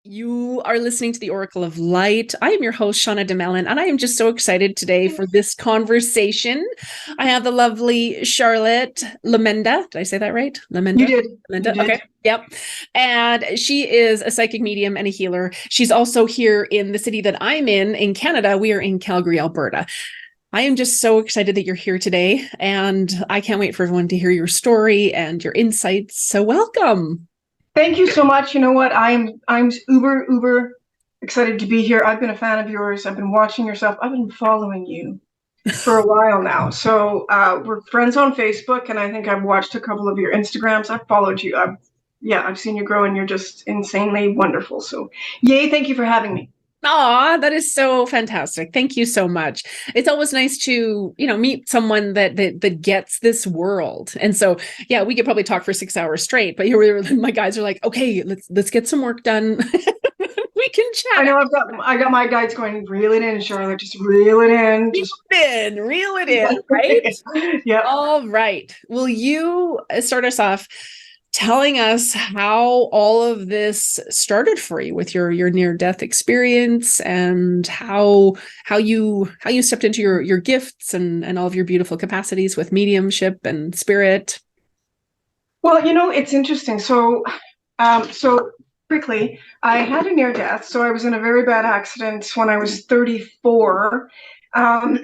You are listening to the Oracle of Light. I am your host, Shauna Domalain, and I am just so excited today for this conversation. I have the lovely Charlotte Lomenda. Did I say that right? You Lomenda? did. You Lomenda? did. Okay. Yep. And she is a psychic medium and a healer. She's also here in the city that I'm in Canada. We are in Calgary, Alberta. I am just so excited that you're here today, and I can't wait for everyone to hear your story and your insights. So welcome. Thank you so much. You know what? I'm uber excited to be here. I've been a fan of yours. I've been watching yourself. I've been following you for a while now. So we're friends on Facebook, and I think I've watched a couple of your Instagrams. I've followed you. I've seen you grow, and you're just insanely wonderful. So yay! Thank you for having me. Aw, that is so fantastic. Thank you so much. It's always nice to, meet someone that gets this world. And so, yeah, we could probably talk for 6 hours straight, but my guys are like, okay, let's get some work done. We can I chat. know I got my guides going. Reel it in, Charlotte. Just reel it in. Reel Just it in, right? yeah. All right. Will you start us off telling us how all of this started for you with your near death experience and how you stepped into your gifts and all of your beautiful capacities with mediumship and spirit? Well, it's interesting. So quickly, I had a near death. So I was in a very bad accident when I was 34. Um,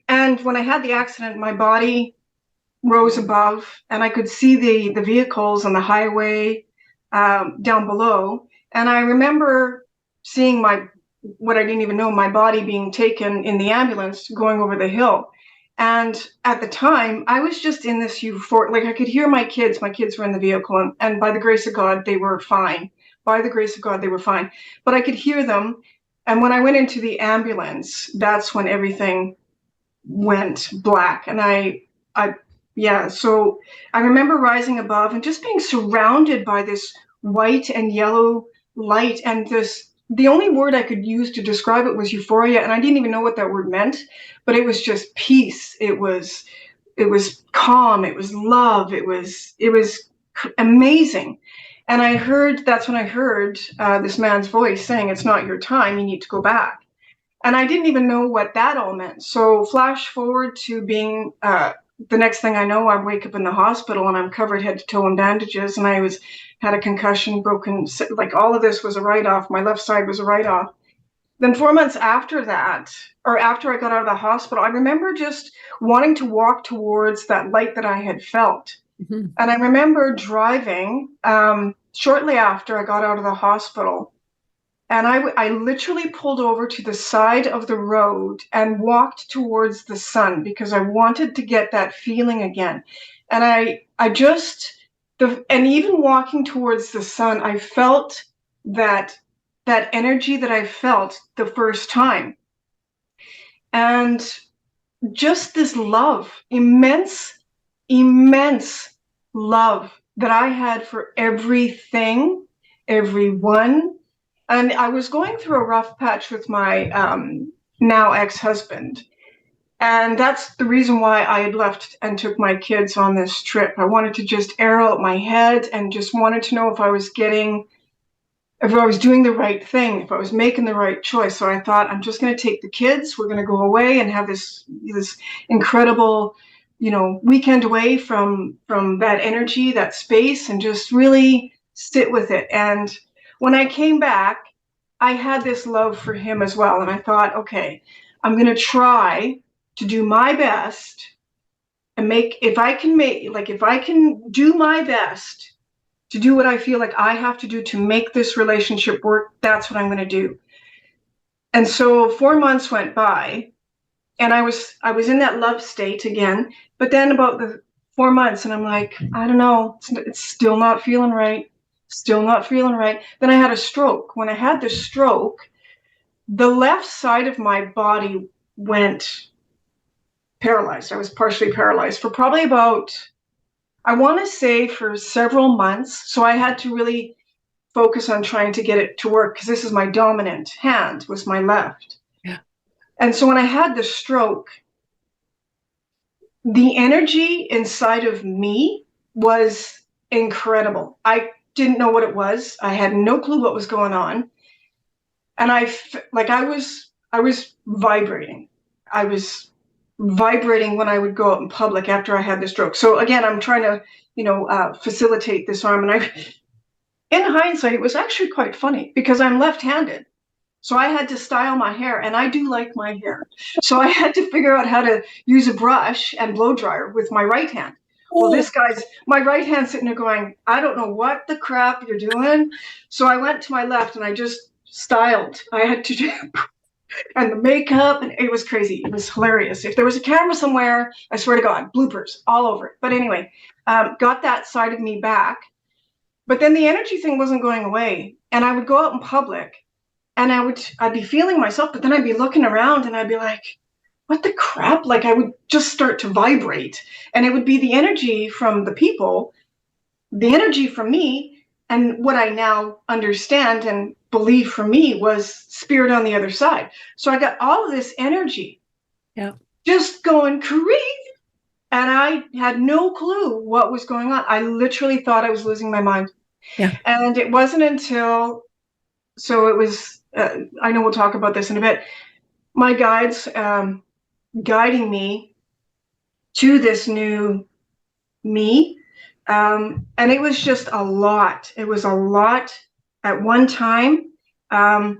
and when I had the accident, my body rose above and I could see the vehicles on the highway down below. And I remember seeing what I didn't even know, my body being taken in the ambulance going over the hill. And at the time, I was just in this euphoric, like I could hear my kids were in the vehicle, and by the grace of God, they were fine. By the grace of God, they were fine. But I could hear them. And when I went into the ambulance, that's when everything went black. And yeah, so I remember rising above and just being surrounded by this white and yellow light. And the only word I could use to describe it was euphoria. And I didn't even know what that word meant, but it was just peace. It was calm. It was love. It was amazing. And that's when I heard this man's voice saying, "It's not your time. You need to go back." And I didn't even know what that all meant. So flash forward to being the next thing I know, I wake up in the hospital and I'm covered head to toe in bandages, and had a concussion, broken, like all of this was a write-off. My left side was a write-off. Then 4 months after that, or after I got out of the hospital, I remember just wanting to walk towards that light that I had felt. Mm-hmm. And I remember driving shortly after I got out of the hospital, and I literally pulled over to the side of the road and walked towards the sun because I wanted to get that feeling again. And and even walking towards the sun, I felt that energy that I felt the first time. And just this love, immense love that I had for everything, everyone. And I was going through a rough patch with my now ex-husband. And that's the reason why I had left and took my kids on this trip. I wanted to just air out my head and just wanted to know if I was doing the right thing, if I was making the right choice. So I thought, I'm just going to take the kids. We're going to go away and have this incredible, weekend away from that energy, that space, and just really sit with it. And when I came back, I had this love for him as well. And I thought, okay, I'm going to try to do my best and if I can do my best to do what I feel like I have to do to make this relationship work, that's what I'm going to do. And so 4 months went by, and I was in that love state again. But then about the 4 months, and I'm like, I don't know, it's still not feeling right. Still not feeling right. Then I had a stroke. When I had the stroke, the left side of my body went paralyzed. I was partially paralyzed for probably about, I want to say, for several months. So I had to really focus on trying to get it to work because this is my dominant hand, was my left. Yeah. And so when I had the stroke, the energy inside of me was incredible. didn't know what it was. I had no clue what was going on. And I was vibrating. I was vibrating when I would go out in public after I had the stroke. So again, I'm trying to, facilitate this arm. And in hindsight, it was actually quite funny because I'm left-handed. So I had to style my hair, and I do like my hair. So I had to figure out how to use a brush and blow dryer with my right hand. Well, my right hand sitting there going, I don't know what the crap you're doing. So I went to my left and I just styled. I had to do, and the makeup, and it was crazy. It was hilarious. If there was a camera somewhere, I swear to God, bloopers all over it. But anyway, got that side of me back. But then the energy thing wasn't going away. And I would go out in public and I'd be feeling myself, but then I'd be looking around and I'd be like, what the crap? Like I would just start to vibrate, and it would be the energy from the people, the energy from me. And what I now understand and believe for me was spirit on the other side. So I got all of this energy, just going crazy. And I had no clue what was going on. I literally thought I was losing my mind. Yeah. And it wasn't until, so it was, I know we'll talk about this in a bit, my guides guiding me to this new me. And it was just a lot. It was a lot at one time. And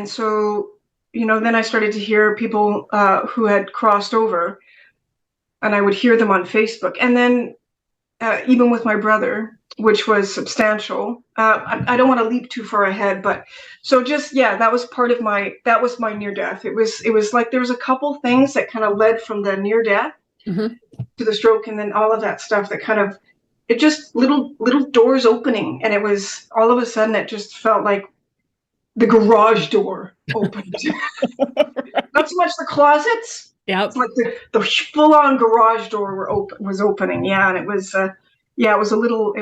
so, then I started to hear people who had crossed over, and I would hear them on Facebook. And then even with my brother, which was substantial. I don't want to leap too far ahead, but so just, that was that was my near death. It was like there was a couple things that kind of led from the near death to the stroke, and then all of that stuff that kind of, it just little doors opening. And it was all of a sudden, it just felt like the garage door opened. Not so much the closets. Yeah. It's like the full-on garage door was opening. Yeah. And it was, it was a little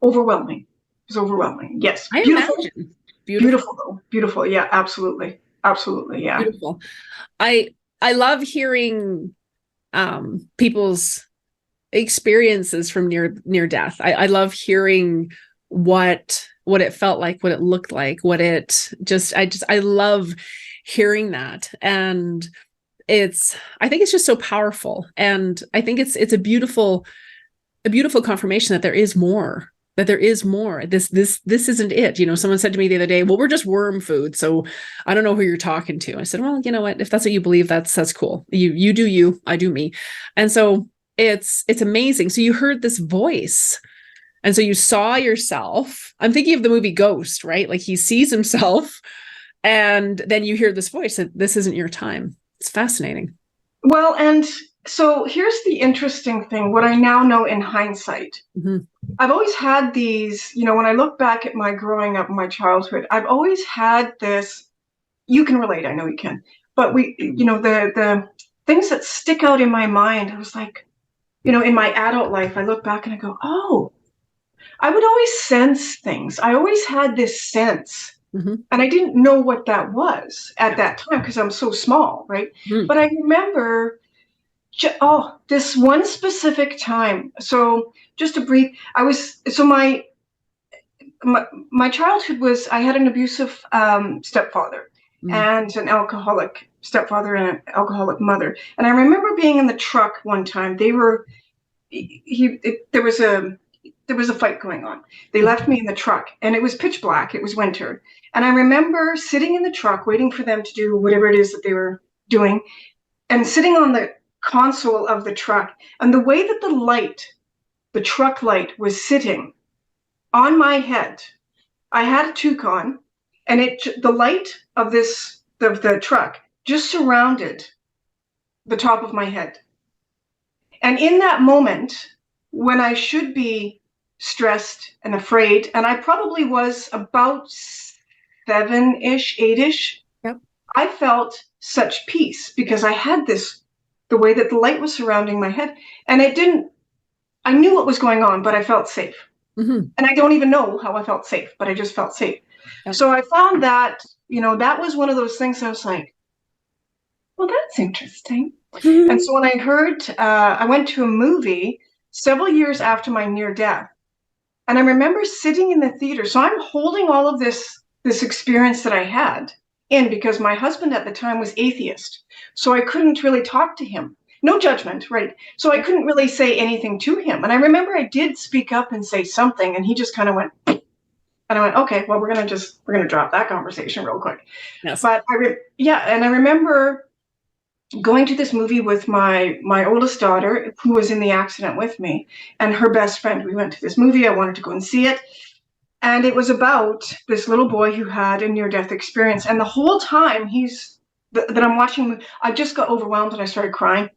overwhelming. It was overwhelming. Yes. I imagine. Beautiful though. Beautiful. Yeah, absolutely. Absolutely. Yeah. Beautiful. I love hearing people's experiences from near death. I love hearing what it felt like, what it looked like, I love hearing that. And I think it's just so powerful. And I think it's a beautiful confirmation that there is more, This isn't it. Someone said to me the other day, well, we're just worm food. So I don't know who you're talking to. I said, well, you know what, if that's what you believe, that's cool. You do you, I do me. And so it's amazing. So you heard this voice, and so you saw yourself. I'm thinking of the movie Ghost, right? Like he sees himself, and then you hear this voice that this isn't your time. It's fascinating. Well, and so here's the interesting thing, what I now know in hindsight. I've always had these, when I look back at my growing up, my childhood, I've always had this, you can relate, I know you can, but the things that stick out in my mind, I was like, in my adult life, I look back and I go, oh, I would always sense things. I always had this sense. And I didn't know what that was at that time because I'm so small, right? But I remember, this one specific time. So just a brief, my childhood was, I had an abusive stepfather and an alcoholic stepfather and an alcoholic mother. And I remember being in the truck one time. There was a fight going on. They left me in the truck, and it was pitch black. It was winter. And I remember sitting in the truck, waiting for them to do whatever it is that they were doing, and sitting on the console of the truck. And the way that the truck light was sitting on my head, I had a toque on, and the light of the truck just surrounded the top of my head. And in that moment, when I should be stressed and afraid, and I probably was about 7-ish, 8-ish, I felt such peace because I had the way that the light was surrounding my head, and I knew what was going on, but I felt safe. And I don't even know how I felt safe, but I just felt safe. So I found that, that was one of those things I was like, well, that's interesting. And so when I heard, I went to a movie several years after my near death, And I remember sitting in the theater. So I'm holding all of this experience that I had in, because my husband at the time was atheist. So I couldn't really talk to him. No judgment, right? So I couldn't really say anything to him. And I remember I did speak up and say something, and he just kind of went, and I went, okay, well, we're gonna drop that conversation real quick. Yes. But and I remember going to this movie with my oldest daughter, who was in the accident with me, and her best friend. We went to this movie. I wanted to go and see it. And it was about this little boy who had a near-death experience. And the whole time that I'm watching, I just got overwhelmed and I started crying,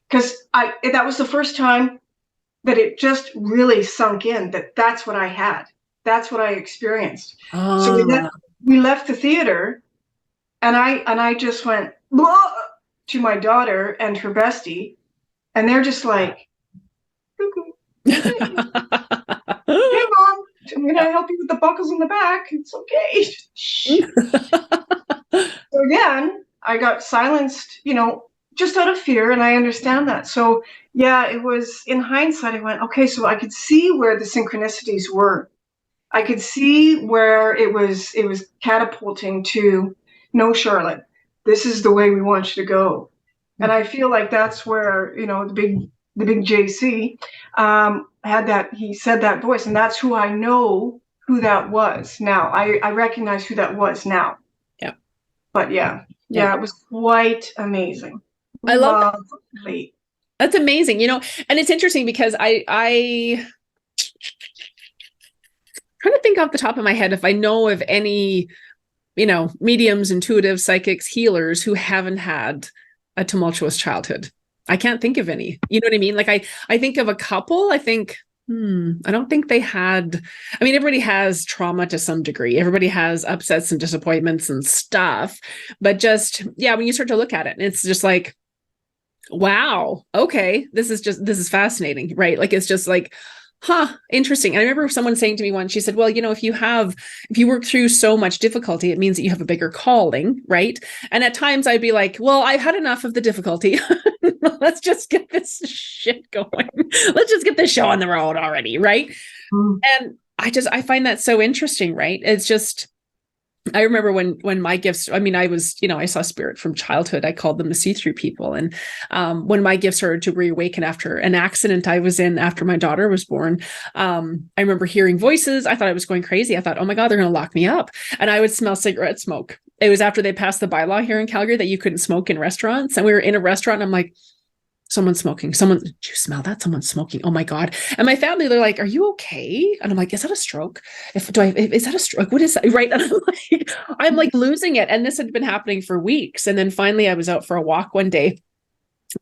because that was the first time that it just really sunk in that that's what I had. That's what I experienced. So we left the theater, and I just went blah, to my daughter and her bestie, and they're just like, "Hey, Mom, I'm gonna help you with the buckles in the back. It's okay." So again, I got silenced, just out of fear, and I understand that. So yeah, it was, in hindsight, I went, okay, so I could see where the synchronicities were. I could see where it was catapulting to, no, Charlotte, this is the way we want you to go. And I feel like that's where, the big JC he said that voice, and that's who I know who that was now. I recognize who that was now. Yeah. But yeah, it was quite amazing. I love that. Lovely. That's amazing. And it's interesting because I trying to think off the top of my head if I know of any, mediums, intuitives, psychics, healers who haven't had a tumultuous childhood. I can't think of any. You know what I mean? Like I think of a couple. I think, I don't think they had. I mean, everybody has trauma to some degree. Everybody has upsets and disappointments and stuff. But just, when you start to look at it, it's just like, wow, okay, this is fascinating, right? Like, it's just like, interesting. And I remember someone saying to me once, she said, well, if you work through so much difficulty, it means that you have a bigger calling, right? And at times I'd be like, well, I've had enough of the difficulty. Let's just get this shit going. Let's just get this show on the road already, right? And I find that so interesting, right? It's just, I remember when my gifts, I mean, I was, I saw spirit from childhood. I called them the see-through people. And when my gifts started to reawaken after an accident I was in after my daughter was born, I remember hearing voices. I thought I was going crazy. I thought, oh my God, they're going to lock me up. And I would smell cigarette smoke. It was after they passed the bylaw here in Calgary that you couldn't smoke in restaurants. And we were in a restaurant, and I'm like, someone's smoking. Did you smell that? Someone's smoking. Oh my God. And my family, they're like, are you okay? And I'm like, is that a stroke? Is that a stroke? What is that? Right. And I'm like losing it. And this had been happening for weeks. And then finally I was out for a walk one day,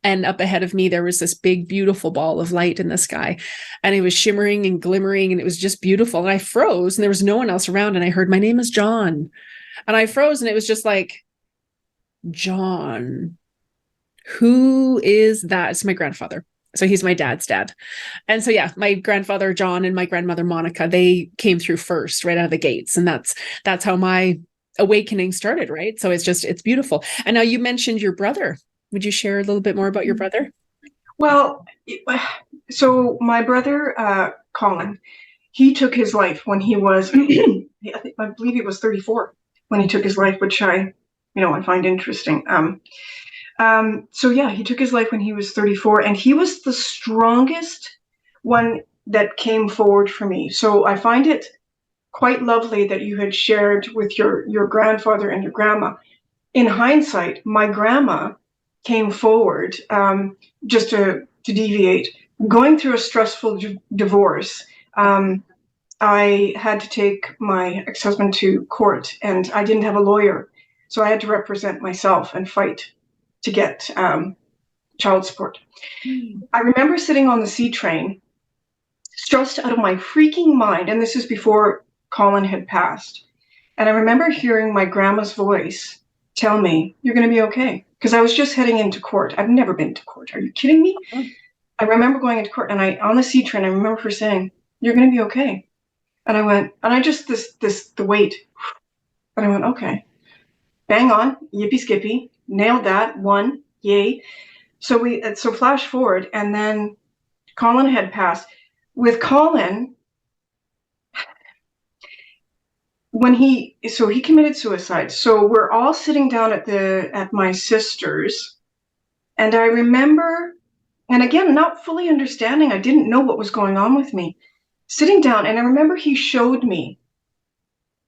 and up ahead of me, there was this big, beautiful ball of light in the sky, and it was shimmering and glimmering, and it was just beautiful. And I froze, and there was no one else around. And I heard, my name is John. And I froze, and it was just like, John. Who is that? It's my grandfather. So he's my dad's dad. And so, my grandfather, John, and my grandmother, Monica, they came through first right out of the gates. And that's how my awakening started. Right. So it's beautiful. And now you mentioned your brother. Would you share a little bit more about your brother? Well, so my brother, Colin, he took his life when he was, I believe he was 34 when he took his life, which I find interesting. He took his life when he was 34, and he was the strongest one that came forward for me. So I find it quite lovely that you had shared with your grandfather and your grandma. In hindsight, my grandma came forward, just to deviate, going through a stressful divorce. I had to take my ex-husband to court, and I didn't have a lawyer. So I had to represent myself and fight to get child support. I remember sitting on the C train, stressed out of my freaking mind, and this is before Colin had passed. And I remember hearing my grandma's voice tell me, you're going to be okay. Because I was just heading into court. I've never been to court. Are you kidding me? I remember going into court, and on the C train, I remember her saying, you're going to be okay. And I went, and I just, the weight. And I went, okay. Bang on, yippee skippy. Nailed that one, yay. So flash forward, and then Colin had passed. With Colin, he committed suicide. So we're all sitting down at my sister's, and I remember, and again, not fully understanding, I didn't know what was going on with me, sitting down, and I remember he showed me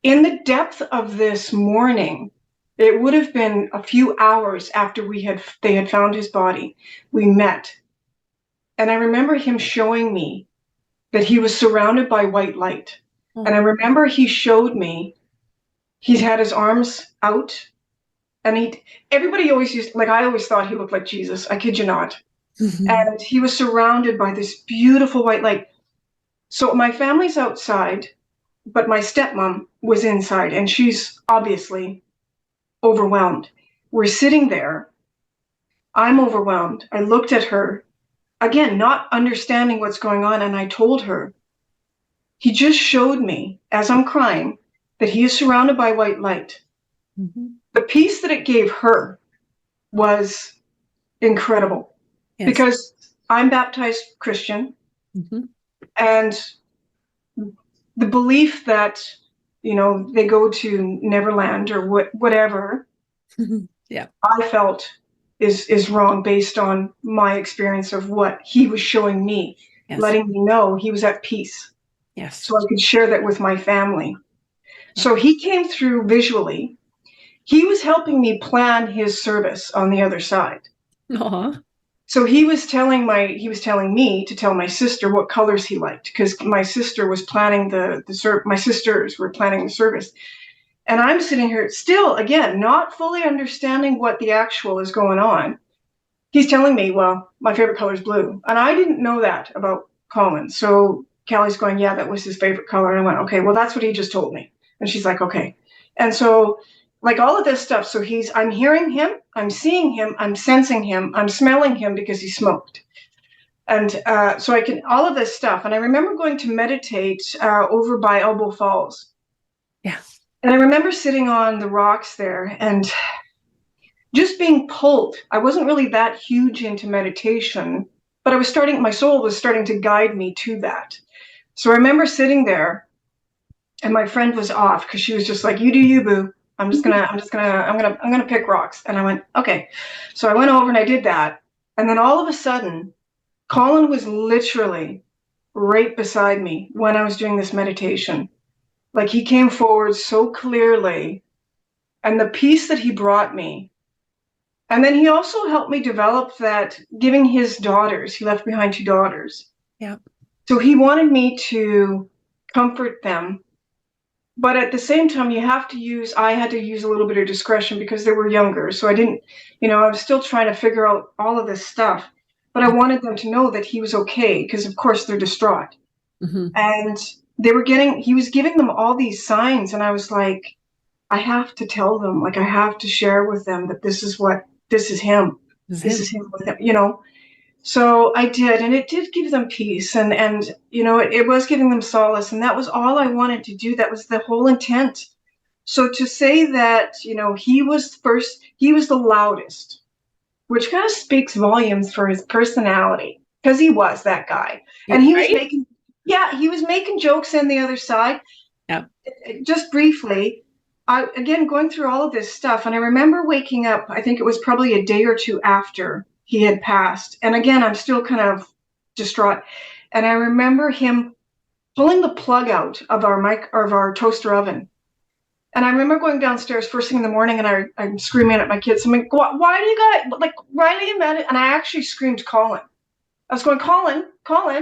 in the depth of this morning. It would have been a few hours after they had found his body. We met, and I remember him showing me that he was surrounded by white light. And I remember he showed me he's had his arms out, and everybody always used, like, I always thought he looked like Jesus. I kid you not. And he was surrounded by this beautiful white light. So my family's outside, but my stepmom was inside, and she's obviously overwhelmed. We're sitting there. I'm overwhelmed. I looked at her, again, not understanding what's going on, and I told her, he just showed me, as I'm crying, that he is surrounded by white light. The peace that it gave her was incredible. Yes. Because I'm baptized Christian, and the belief that, they go to Neverland or whatever, yeah, I felt is wrong based on my experience of what he was showing me, yes. Letting me know he was at peace. Yes. So I could share that with my family. So he came through visually. He was helping me plan his service on the other side. Aww. So he was telling me to tell my sister what colors he liked, because my sister was planning my sisters were planning the service. And I'm sitting here still, again, not fully understanding what the actual is going on. He's telling me, well, my favorite color is blue. And I didn't know that about Colin. So Callie's going, yeah, that was his favorite color. And I went, okay, well, that's what he just told me. And she's like, okay. And so, like, all of this stuff. So I'm hearing him, I'm seeing him, I'm sensing him, I'm smelling him because he smoked. And so I can, all of this stuff. And I remember going to meditate over by Elbow Falls. Yeah. And I remember sitting on the rocks there and just being pulled. I wasn't really that huge into meditation, but my soul was starting to guide me to that. So I remember sitting there, and my friend was off because she was just like, you do you, boo. I'm gonna pick rocks. And I went, okay. So I went over and I did that. And then all of a sudden, Colin was literally right beside me when I was doing this meditation. Like, he came forward so clearly, and the peace that he brought me. And then he also helped me develop that, giving his daughters, he left behind 2 daughters. Yeah. So he wanted me to comfort them. But at the same time, I had to use a little bit of discretion because they were younger. So I didn't, I was still trying to figure out all of this stuff. But I wanted them to know that he was okay, because of course they're distraught. And he was giving them all these signs. And I was like, I have to tell them, like, I have to share with them that this is him. This is him with him, So I did, and it did give them peace, and it was giving them solace, and that was all I wanted to do. That was the whole intent. So to say that, he was the loudest, which kind of speaks volumes for his personality, because he was that guy. And he was making jokes on the other side. Yeah. Just briefly, again, going through all of this stuff, and I remember waking up, I think it was probably a day or 2 after he had passed. And again, I'm still kind of distraught. And I remember him pulling the plug out of our toaster oven. And I remember going downstairs first thing in the morning, and I'm screaming at my kids. I'm like, why do you guys, like, Riley and Matt? And I actually screamed Colin. I was going, Colin,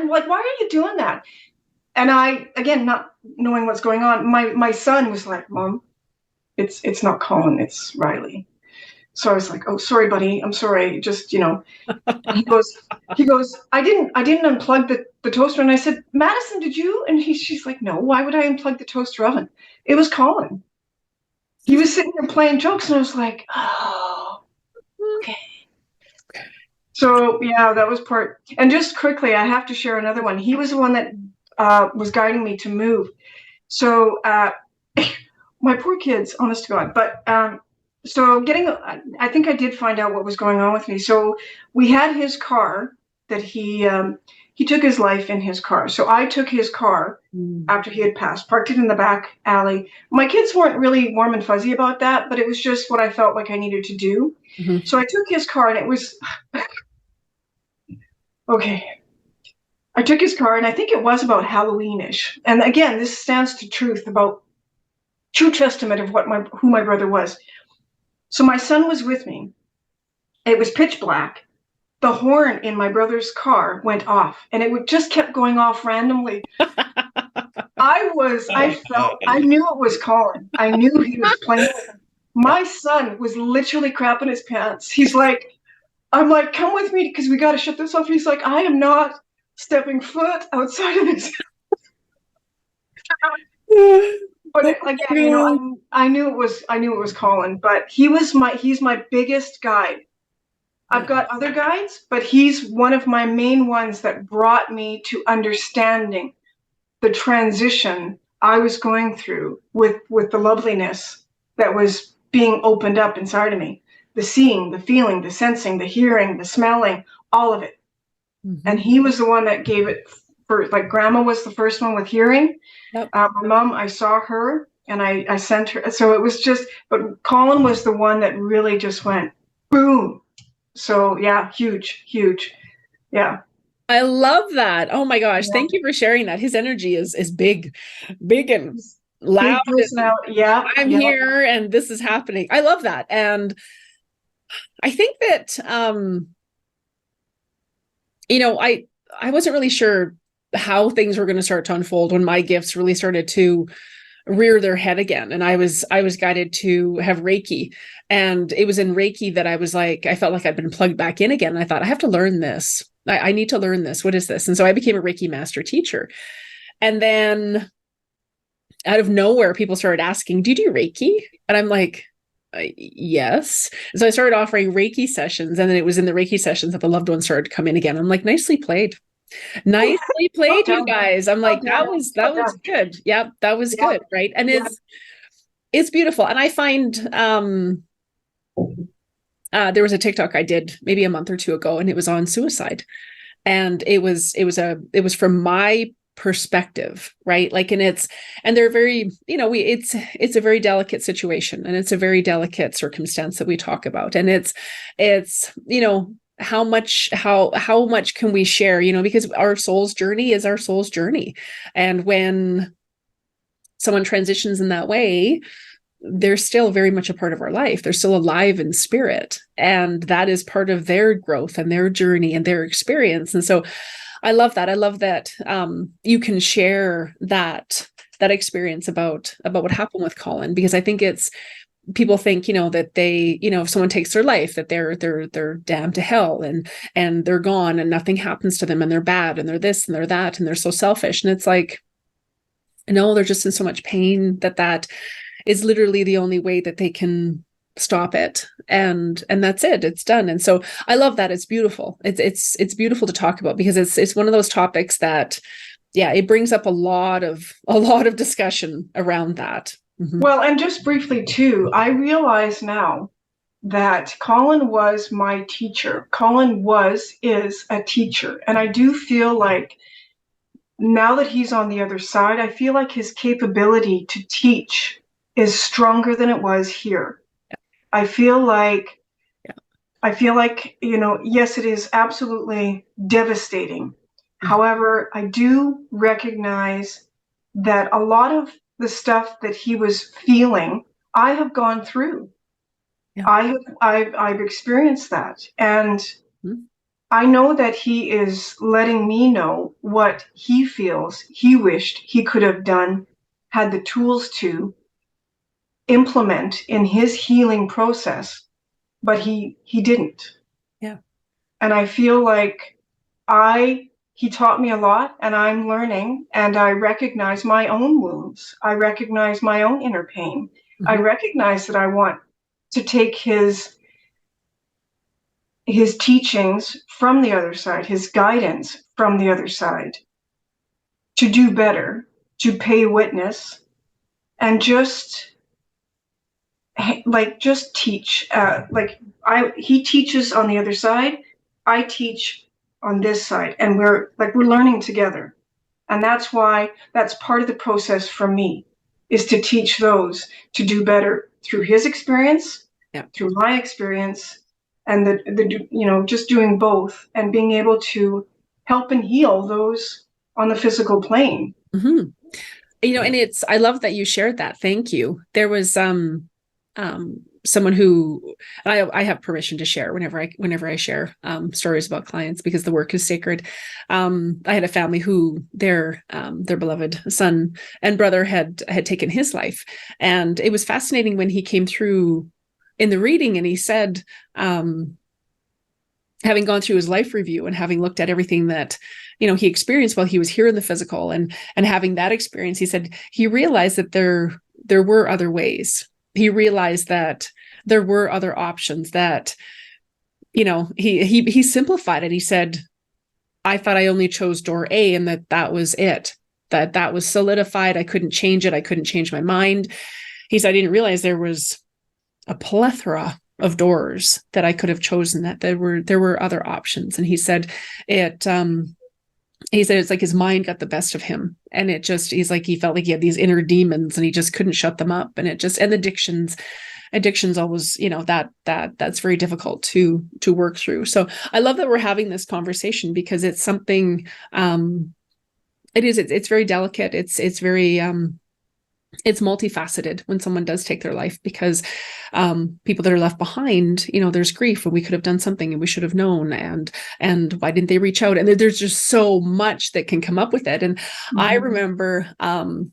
like, why are you doing that? And I, again, not knowing what's going on, my son was like, Mom, it's not Colin, it's Riley. So I was like, oh, sorry, buddy. I'm sorry. Just, he goes, I didn't unplug the toaster. And I said, Madison, did you? And she's like, no, why would I unplug the toaster oven? It was Colin. He was sitting there playing jokes, and I was like, oh, okay. So yeah, that was part. And just quickly, I have to share another one. He was the one that was guiding me to move. So my poor kids, honest to God. But so I think I did find out what was going on with me. So we had his car, that he took his life in his car. So I took his car Mm. after he had passed, parked it in the back alley. My kids weren't really warm and fuzzy about that, but it was just what I felt like I needed to do. Mhm. So I took his car, and it was okay. I took his car, and I think it was about Halloweenish. And again, this stands to truth about true testament of who my brother was. So my son was with me. It was pitch black. The horn in my brother's car went off, and it would just kept going off randomly. I knew it was Colin. I knew he was playing. Yeah. My son was literally crapping his pants. He's like, I'm like, come with me because we got to shut this off. He's like, I am not stepping foot outside of this. But again, I knew it was Colin, but he's my biggest guide. I've got other guides, but he's one of my main ones that brought me to understanding the transition I was going through with the loveliness that was being opened up inside of me. The seeing, the feeling, the sensing, the hearing, the smelling, all of it. Mm-hmm. And he was the one that gave it first. Like grandma was the first one with hearing. Yep. My mom, I saw her and I sent her. So it was just, but Colin was the one that really just went boom. So yeah, huge, huge. Yeah. I love that. Oh my gosh. Yeah. Thank you for sharing that. His energy is big, big and loud. Big personality. Yeah. I'm here and this is happening. I love that. And I think that I wasn't really sure how things were going to start to unfold when my gifts really started to rear their head again. And I was guided to have Reiki. And it was in Reiki that I was like, I felt like I'd been plugged back in again. And I thought, I have to learn this. I need to learn this. What is this? And so I became a Reiki master teacher. And then out of nowhere, people started asking, do you do Reiki? And I'm like, yes. So I started offering Reiki sessions. And then it was in the Reiki sessions that the loved ones started to come in again. I'm like, nicely played. Nicely played, you guys. I'm like, that was good. Yep, that was good, right? And it's beautiful. And I find there was a TikTok I did maybe a month or two ago, and it was on suicide. And it was from my perspective, right? Like, and they're very, it's a very delicate situation, and it's a very delicate circumstance that we talk about. And it's how much can we share, because our soul's journey is our soul's journey. And when someone transitions in that way, they're still very much a part of our life. They're still alive in spirit. And that is part of their growth and their journey and their experience. And so I love that. I love that you can share that experience about what happened with Colin, because I think people think, that they, if someone takes their life, that they're damned to hell and they're gone and nothing happens to them and they're bad and they're this and they're that and they're so selfish. And it's like, no, they're just in so much pain that is literally the only way that they can stop it. And that's it. It's done. And so I love that. It's beautiful. It's beautiful to talk about, because it's one of those topics that, it brings up a lot of discussion around that. Mm-hmm. Well, and just briefly too, I realize now that Colin was my teacher. Colin is a teacher. And I do feel like now that he's on the other side, I feel like his capability to teach is stronger than it was here. Yeah. I feel like, yes, it is absolutely devastating. Mm-hmm. However, I do recognize that a lot of the stuff that he was feeling, I have gone through. Yeah. I've experienced that. And mm-hmm. I know that he is letting me know what he feels he wished he could have done, had the tools to implement in his healing process, but he didn't. Yeah. And I feel like he taught me a lot, and I'm learning, and I recognize my own wounds. I recognize my own inner pain. Mm-hmm. I recognize that I want to take his teachings from the other side, his guidance from the other side, to do better, to pay witness, and just teach. He teaches on the other side. I teach on this side, and we're learning together. And that's why that's part of the process for me, is to teach those to do better through his experience, Yeah. through my experience, and just doing both and being able to help and heal those on the physical plane. Mm-hmm. And I love that you shared that. Thank you. There was someone who I have permission to share whenever I share stories about clients, because the work is sacred. I had a family who their beloved son and brother had taken his life, and it was fascinating when he came through in the reading, and he said, having gone through his life review and having looked at everything that he experienced while he was here in the physical, and having that experience, he said he realized that there were other ways. He realized that there were other options, that he simplified it. He said, I thought I only chose door A, and that was it, that was solidified. I couldn't change it. I couldn't change my mind. He said, I didn't realize there was a plethora of doors that I could have chosen, that there were other options. And he said it's like his mind got the best of him, and he's like, he felt like he had these inner demons and he just couldn't shut them up. And addictions always, that's very difficult to work through. So I love that we're having this conversation, because it's something, it's very delicate. It's very, it's multifaceted when someone does take their life, because people that are left behind, there's grief, and we could have done something and we should have known, and why didn't they reach out? And there's just so much that can come up with it. And I remember, and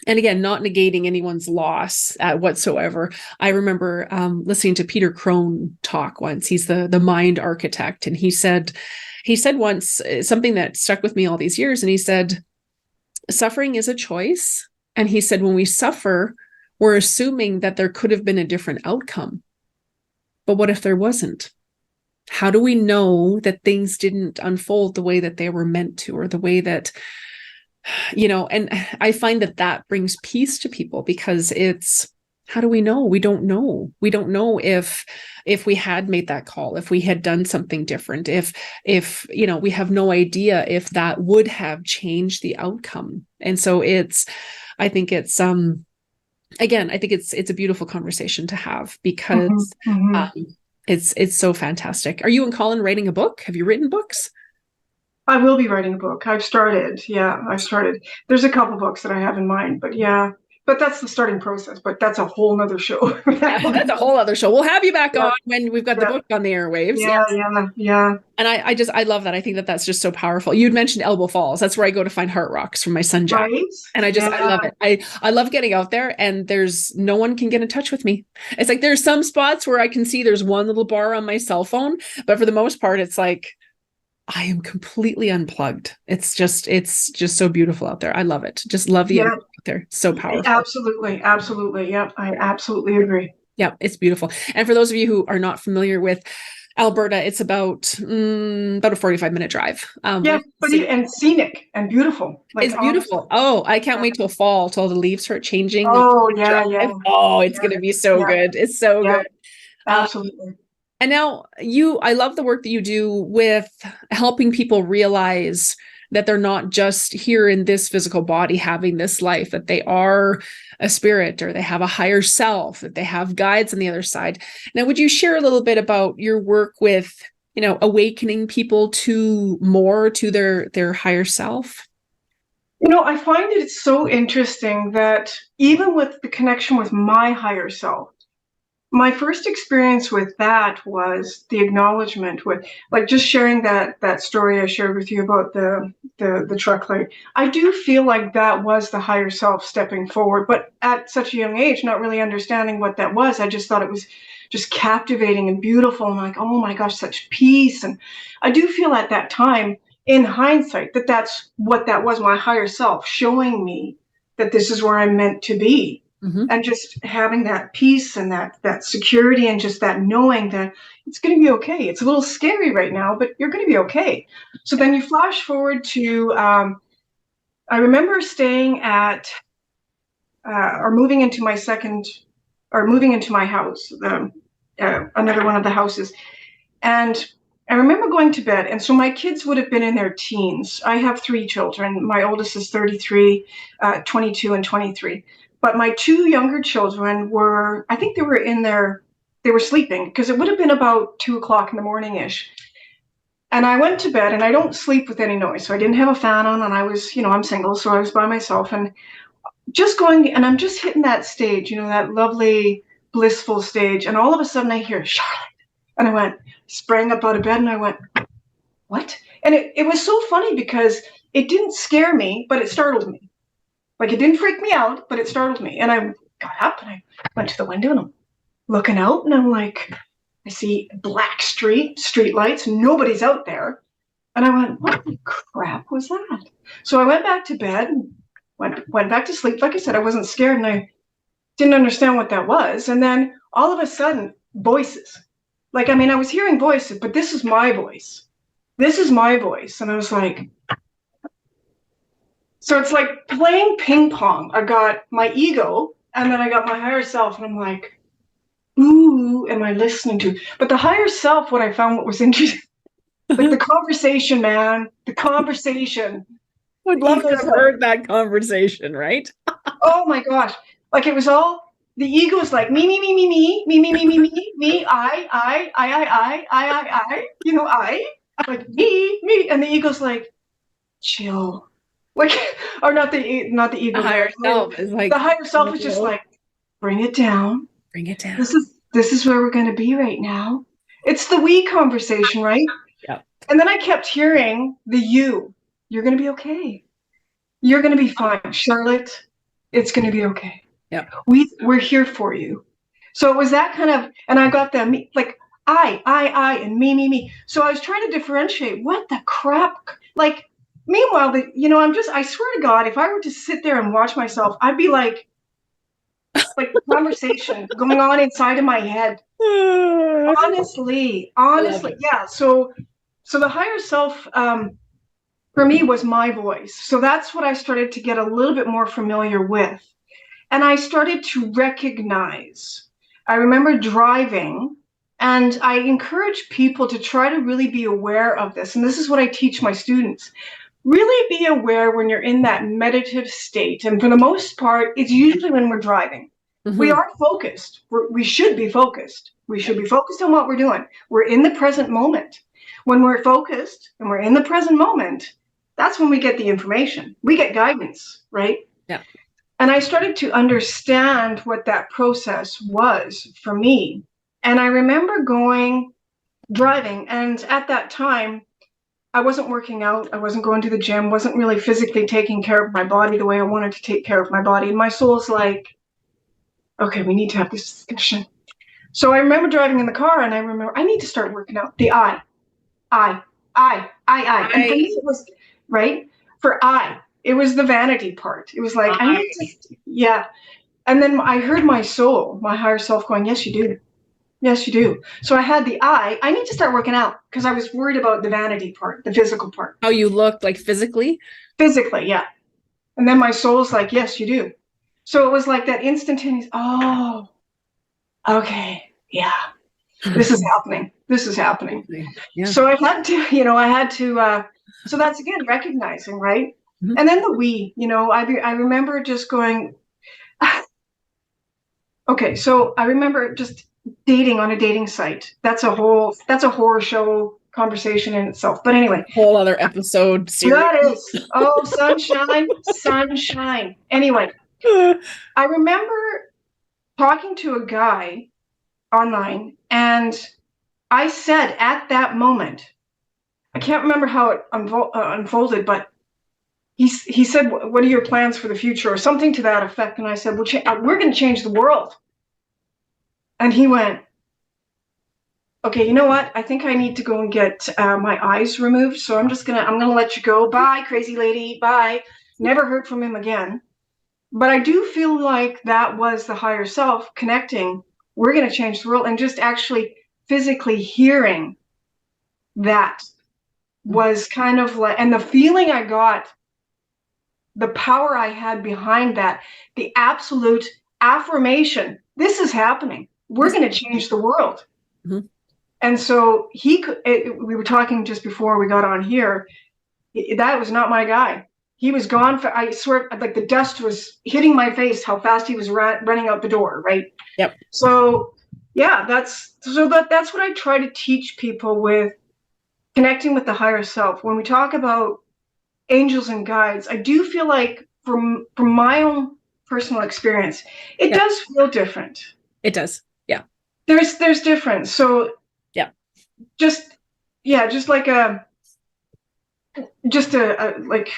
again, not negating anyone's loss whatsoever, I remember listening to Peter Crone talk once. He's the mind architect, and he said once something that stuck with me all these years, and he said, suffering is a choice. And he said, when we suffer, we're assuming that there could have been a different outcome. But what if there wasn't? How do we know that things didn't unfold the way that they were meant to, or the way that, and I find that brings peace to people, because it's, how do we know? We don't know. We don't know if we had made that call, if we had done something different, if we have no idea if that would have changed the outcome. And so I think it's a beautiful conversation to have, because it's so fantastic. Are you and Colin writing a book? Have you written books? I will be writing a book. I've started. Yeah, I've started. There's a couple books that I have in mind, but yeah. But that's the starting process. But that's a whole nother show. That's a whole other show. We'll have you back on when we've got the book on the airwaves. Yeah. And I love that. I think that's just so powerful. You'd mentioned Elbow Falls. That's where I go to find heart rocks from my son Jack. Right? And I love it. I love getting out there, and there's no one can get in touch with me. It's like there's some spots where I can see there's one little bar on my cell phone, but for the most part, it's like I am completely unplugged. It's just so beautiful out there. I love it. Just love the energy out there. So powerful. Absolutely. Yep. I absolutely agree. Yeah, it's beautiful. And for those of you who are not familiar with Alberta, it's about a 45-minute drive. And scenic and beautiful. It's beautiful. Oh, I can't wait till fall, till the leaves start changing. Oh, yeah. Oh, it's going to be so good. It's so good. Absolutely. And now I love the work that you do with helping people realize that they're not just here in this physical body having this life, that they are a spirit, or they have a higher self, that they have guides on the other side. Now, would you share a little bit about your work with, awakening people to their higher self? I find it's so interesting that even with the connection with my higher self, my first experience with that was the acknowledgement with, like, just sharing that story I shared with you about the truck light. I do feel like that was the higher self stepping forward, but at such a young age, not really understanding what that was. I just thought it was just captivating and beautiful, and like, oh my gosh, such peace. And I do feel at that time, in hindsight, that's what that was, my higher self showing me that this is where I'm meant to be. And just having that peace and that security, and just that knowing that it's going to be okay. It's a little scary right now, but you're going to be okay. So then you flash forward to, I remember staying at, or moving into my house, another one of the houses. And I remember going to bed, and so my kids would have been in their teens. I have 3 children. My oldest is 33, 22, and 23. But my 2 younger children were, I think they were sleeping, because it would have been about 2 o'clock in the morning-ish. And I went to bed, and I don't sleep with any noise. So I didn't have a fan on, and I was, I'm single, so I was by myself. And I'm just hitting that stage, that lovely, blissful stage. And all of a sudden I hear, Charlotte. And sprang up out of bed, and I went, what? And it was so funny because it didn't scare me, but it startled me. Like, it didn't freak me out, but it startled me. And I got up and I went to the window, and I'm looking out, and I'm like, I see black street lights. Nobody's out there. And I went, what the crap was that? So I went back to bed and went back to sleep. Like I said, I wasn't scared, and I didn't understand what that was. And then all of a sudden, voices. Like, I was hearing voices, but this is my voice. This is my voice. And I was like, so it's like playing ping pong. I got my ego, and then I got my higher self, and I'm like, ooh, am I listening to? But the higher self, what I found, what was interesting, like the conversation, man, the conversation. Would love to have heard that conversation, right? Oh my gosh. Like, it was all, the ego is like me, I, like me, and the ego's like, chill. Like, or not the ego. The higher self is like, the higher self is just like, bring it down. Bring it down. This is where we're going to be right now. It's the we conversation, right? Yeah. And then I kept hearing the you. You're going to be okay. You're going to be fine, Charlotte. It's going to be okay. Yeah. We're here for you. So it was that kind of, and I got them like I, and me. So I was trying to differentiate what the crap. Like, meanwhile, I swear to God, if I were to sit there and watch myself, I'd be like the conversation going on inside of my head. Honestly, yeah. So the higher self, for me, was my voice. So that's what I started to get a little bit more familiar with. And I started to recognize. I remember driving, and I encourage people to try to really be aware of this. And this is what I teach my students. Really be aware when you're in that meditative state. And for the most part, it's usually when we're driving. Mm-hmm. We are focused. We should be focused. We should be focused on what we're doing. We're in the present moment. When we're focused and we're in the present moment, that's when we get the information. We get guidance, right? Yeah. And I started to understand what that process was for me. And I remember driving, and at that time, I wasn't working out. I wasn't going to the gym, wasn't really physically taking care of my body the way I wanted to take care of my body. And my soul's like, okay, we need to have this discussion. So I remember driving in the car, and I remember I need to start working out. The I. And for me, it was, right? For I. It was the vanity part. It was like, I need to, yeah. And then I heard my soul, my higher self going, yes, you do. Yes, you do. So I had the I need to start working out, because I was worried about the vanity part, the physical part. How you looked, like physically? Physically, yeah. And then my soul's like, yes, you do. So it was like that instantaneous, oh, okay, yeah. This is happening. This is happening. Yeah. So I had to, so that's again, recognizing, right? Mm-hmm. And then the we, I remember just going, okay, so I remember just dating on a dating site. That's a horror show conversation in itself. But anyway. Whole other episode series. That is. Oh, sunshine. Anyway, I remember talking to a guy online, and I said at that moment, I can't remember how it unfolded, but he said, what are your plans for the future, or something to that effect? And I said, we're going to change the world. And he went, okay, you know what? I think I need to go and get my eyes removed. So I'm going to let you go. Bye, crazy lady. Bye. Never heard from him again. But I do feel like that was the higher self connecting. We're going to change the world. And just actually physically hearing that was kind of like, and the feeling I got, the power I had behind that, the absolute affirmation, this is happening. We're going to change the world. Mm-hmm. And so we were talking just before we got on here. That was not my guy. He was gone for, I swear, like the dust was hitting my face, how fast he was running out the door, right? Yep. So yeah, that's what I try to teach people with connecting with the higher self. When we talk about angels and guides, I do feel like from my own personal experience, it Yep. does feel different. It does. Yeah. There's difference. So yeah, just just like like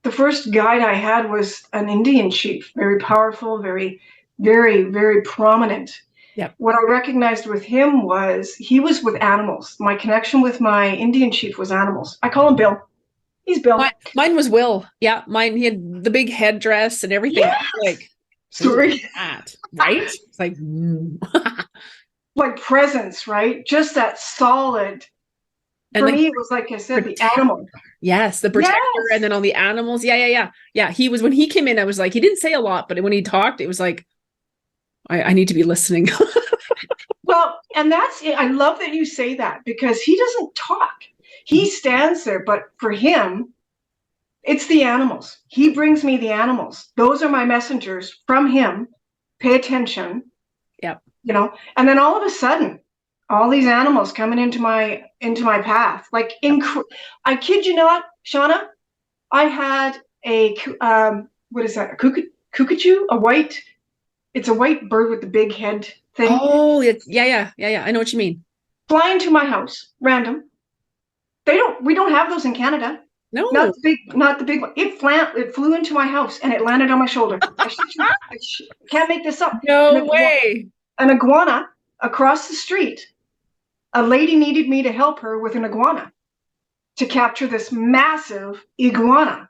the first guide I had was an Indian chief, very powerful, very, very, very prominent. Yep. What I recognized with him was he was with animals. My connection with my Indian chief was animals. I call him Bill. He's Bill. Mine was Will. Yeah, mine, he had the big headdress and everything. Yes! Like, Story. That, right? It's like, like presence, right? Just that solid. And for me, it was like I said, the animal. Yes, the protector, yes. And then all the animals. Yeah. He was, when he came in, I was like, he didn't say a lot, but when he talked, it was like, I need to be listening. Well, and that's it. I love that you say that, because he doesn't talk. He stands there, but for him, it's the animals. He brings me the animals. Those are my messengers from him. Pay attention. Yep. You know, and then all of a sudden, all these animals coming into my path. Like, I kid you not, Shauna, I had a what is that? A cuckoo? It's a white bird with the big head thing. Oh, yeah. I know what you mean. Fly into my house, random. We don't have those in Canada. No, not the big one. It flew into my house and it landed on my shoulder. I can't make this up. No way. An iguana across the street. A lady needed me to help her with an iguana to capture this massive iguana.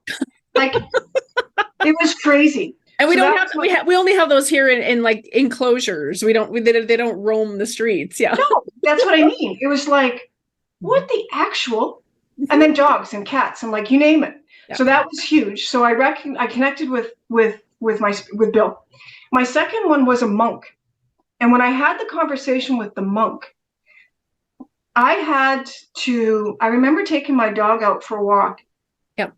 Like, it was crazy. And we we only have those here in like enclosures. They don't roam the streets. Yeah. No, that's what I mean. It was like, what the actual? And then dogs and cats and like, you name it. Yeah. So that was huge. So I connected with Bill. My second one was a monk. And when I had the conversation with the monk, I remember taking my dog out for a walk. Yep.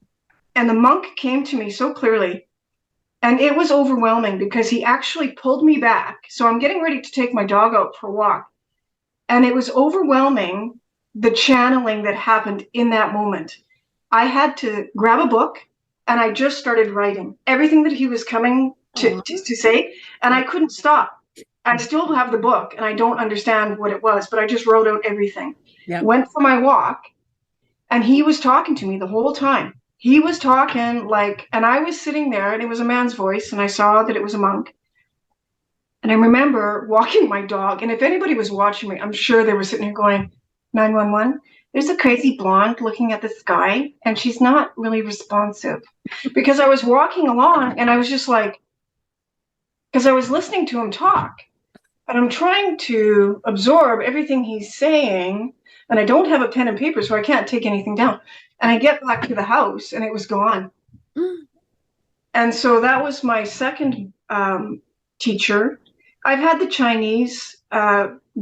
And the monk came to me so clearly. And it was overwhelming because he actually pulled me back. So I'm getting ready to take my dog out for a walk. And it was overwhelming, the channeling that happened in that moment. I had to grab a book and I just started writing everything that he was coming to say. And I couldn't stop. I still have the book and I don't understand what it was, but I just wrote out everything. Yep. Went for my walk and he was talking to me the whole time. He was talking and I was sitting there and it was a man's voice and I saw that it was a monk. And I remember walking my dog, and if anybody was watching me, I'm sure they were sitting here going, 911, there's a crazy blonde looking at the sky and she's not really responsive. Because I was walking along and I was just like, because I was listening to him talk and I'm trying to absorb everything he's saying and I don't have a pen and paper, so I can't take anything down. And I get back to the house and it was gone. And so that was my second teacher. I've had the Chinese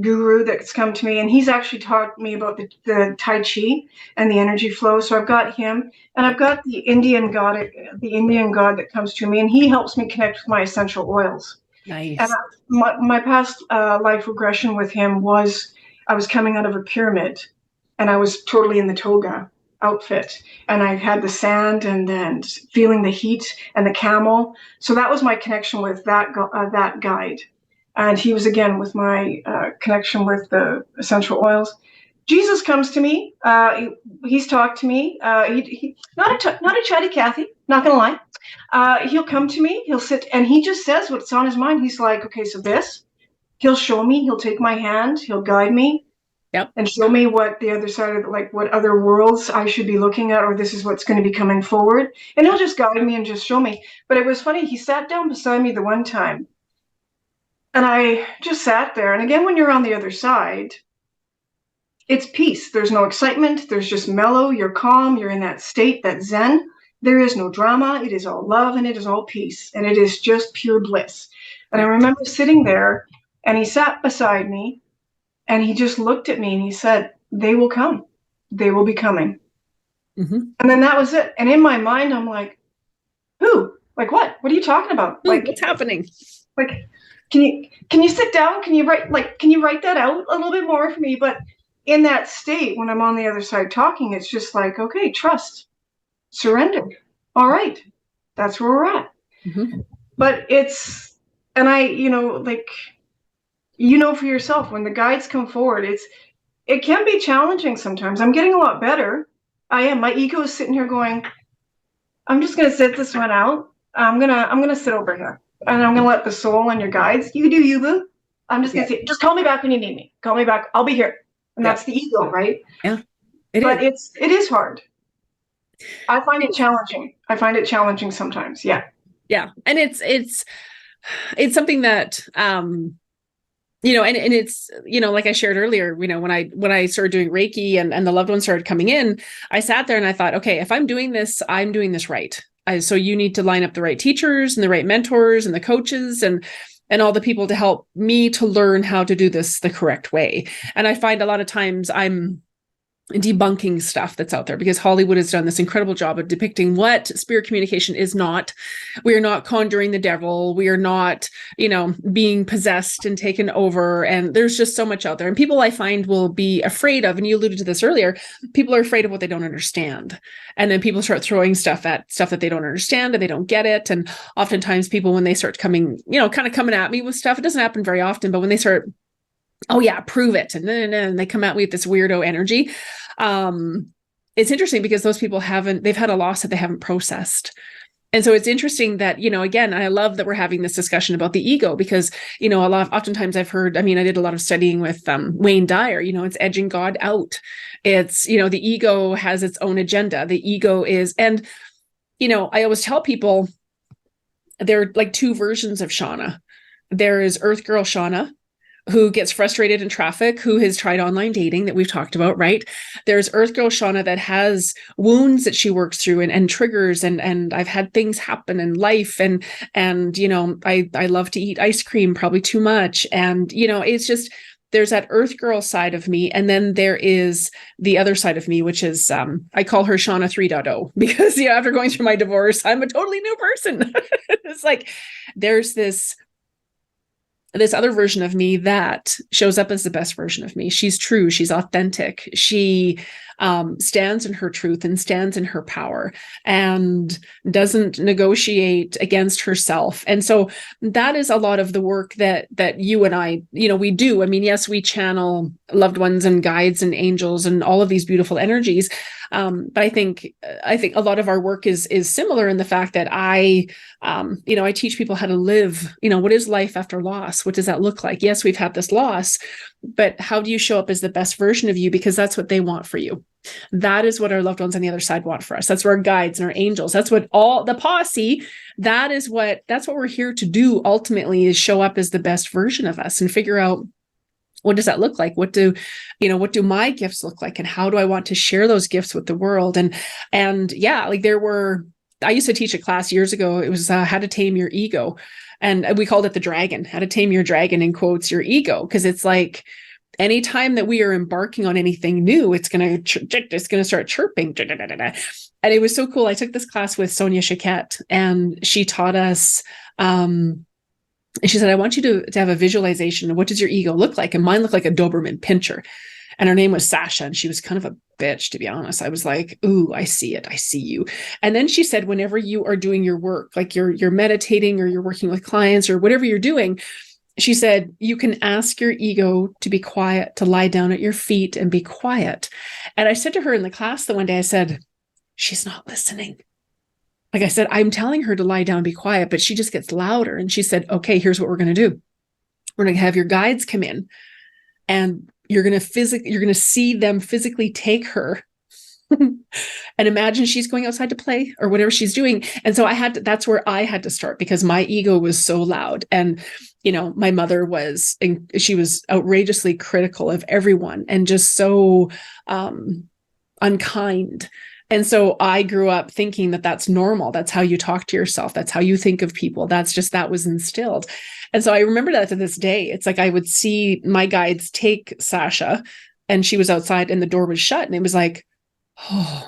guru that's come to me, and he's actually taught me about the Tai Chi and the energy flow. So I've got him, and I've got the Indian god that comes to me, and he helps me connect with my essential oils. Nice. And my past life regression with him was I was coming out of a pyramid, and I was totally in the toga outfit, and I had the sand and then feeling the heat and the camel. So that was my connection with that guide. And he was again with my connection with the essential oils. Jesus comes to me. He's talked to me. He not a chatty Cathy, not gonna lie. He'll come to me. He'll sit and he just says what's on his mind. He's like, okay, so this. He'll show me. He'll take my hand. He'll guide me. Yep. And show me what the other side of what other worlds I should be looking at, or this is what's going to be coming forward. And he'll just guide me and just show me. But it was funny. He sat down beside me the one time. And I just sat there. And again, when you're on the other side, it's peace. There's no excitement. There's just mellow. You're calm. You're in that state, that zen. There is no drama. It is all love and it is all peace. And it is just pure bliss. And I remember sitting there and he sat beside me And he just looked at me and he said, they will come. They will be coming. Mm-hmm. And then that was it. And in my mind, I'm like, who? Like what? What are you talking about? Ooh, Like, what's happening? like, can you sit down? Can you write that out a little bit more for me? But in that state, when I'm on the other side talking, it's just like, okay, trust, surrender. All right. That's where we're at. Mm-hmm. But and like, for yourself, when the guides come forward, it can be challenging sometimes. I'm getting a lot better. I am. My ego is sitting here going, I'm just gonna sit this one out. I'm gonna sit over here, and I'm gonna let the soul and your guides. You do you, boo. I'm just gonna say, just call me back when you need me. Call me back. I'll be here. And Yeah. that's the ego, right? Yeah. It But is. it is hard. I find it challenging. I find it challenging sometimes. Yeah. Yeah. And it's something that and it's, like I shared earlier, when I started doing Reiki and the loved ones started coming in, I sat there and I thought, okay, if I'm doing this right. So you need to line up the right teachers and the right mentors and the coaches and all the people to help me to learn how to do this the correct way. And I find a lot of times I'm debunking stuff that's out there because Hollywood has done this incredible job of depicting what spirit communication is not. We are not conjuring the devil. We are not, being possessed and taken over. And there's just so much out there. And people I find will be afraid of, and you alluded to this earlier, people are afraid of what they don't understand. And then people start throwing stuff at stuff that they don't understand and they don't get it. And oftentimes people, when they start coming, kind of coming at me with stuff, it doesn't happen very often, but when they start, oh yeah, prove it. And then they come at me with this weirdo energy. It's interesting because those people they've had a loss that they haven't processed. And so it's interesting that, again, I love that we're having this discussion about the ego because, oftentimes I've heard, I did a lot of studying with Wayne Dyer, it's edging God out. It's, the ego has its own agenda. The ego is, and, I always tell people there are like two versions of Shauna. There is Earth Girl Shauna, who gets frustrated in traffic, who has tried online dating that we've talked about, right? There's Earth Girl Shauna that has wounds that she works through and triggers and I've had things happen in life and I love to eat ice cream, probably too much. And, it's just, there's that Earth Girl side of me. And then there is the other side of me, which is, I call her Shauna 3.0 because, after going through my divorce, I'm a totally new person. It's like, there's this other version of me that shows up as the best version of me. She's true. She's authentic. She stands in her truth and stands in her power and doesn't negotiate against herself. And so that is a lot of the work that you and I, we do. Yes, we channel loved ones and guides and angels and all of these beautiful energies. But I think a lot of our work is similar in the fact that I teach people how to live, what is life after loss? What does that look like? Yes, we've had this loss, but how do you show up as the best version of you? Because that's what they want for you. That is what our loved ones on the other side want for us. That's what our guides and our angels, that's what all the posse, that's what we're here to do ultimately, is show up as the best version of us and figure out, what does that look like? What do my gifts look like? And how do I want to share those gifts with the world? And yeah, like I used to teach a class years ago. It was how to tame your ego. And we called it the dragon, how to tame your dragon, in quotes, your ego. Cause it's like, anytime that we are embarking on anything new, it's going to start chirping. And it was so cool. I took this class with Sonia Chiquette and she taught us, and she said, I want you to have a visualization of what does your ego look like? And mine looked like a Doberman Pinscher. And her name was Sasha. And she was kind of a bitch, to be honest. I was like, ooh, I see it. I see you. And then she said, whenever you are doing your work, like you're meditating or you're working with clients or whatever you're doing, she said, you can ask your ego to be quiet, to lie down at your feet and be quiet. And I said to her in the class the one day, I said, she's not listening. Like I said, I'm telling her to lie down, be quiet, but she just gets louder. And she said, okay, here's what we're going to do. We're going to have your guides come in and you're going to see them physically take her and imagine she's going outside to play or whatever she's doing. And so that's where I had to start because my ego was so loud. And, my mother she was outrageously critical of everyone and just so unkind. And so I grew up thinking that that's normal. That's how you talk to yourself. That's how you think of people. That was instilled. And so I remember that to this day. It's like I would see my guides take Sasha, and she was outside and the door was shut. And it was like, oh,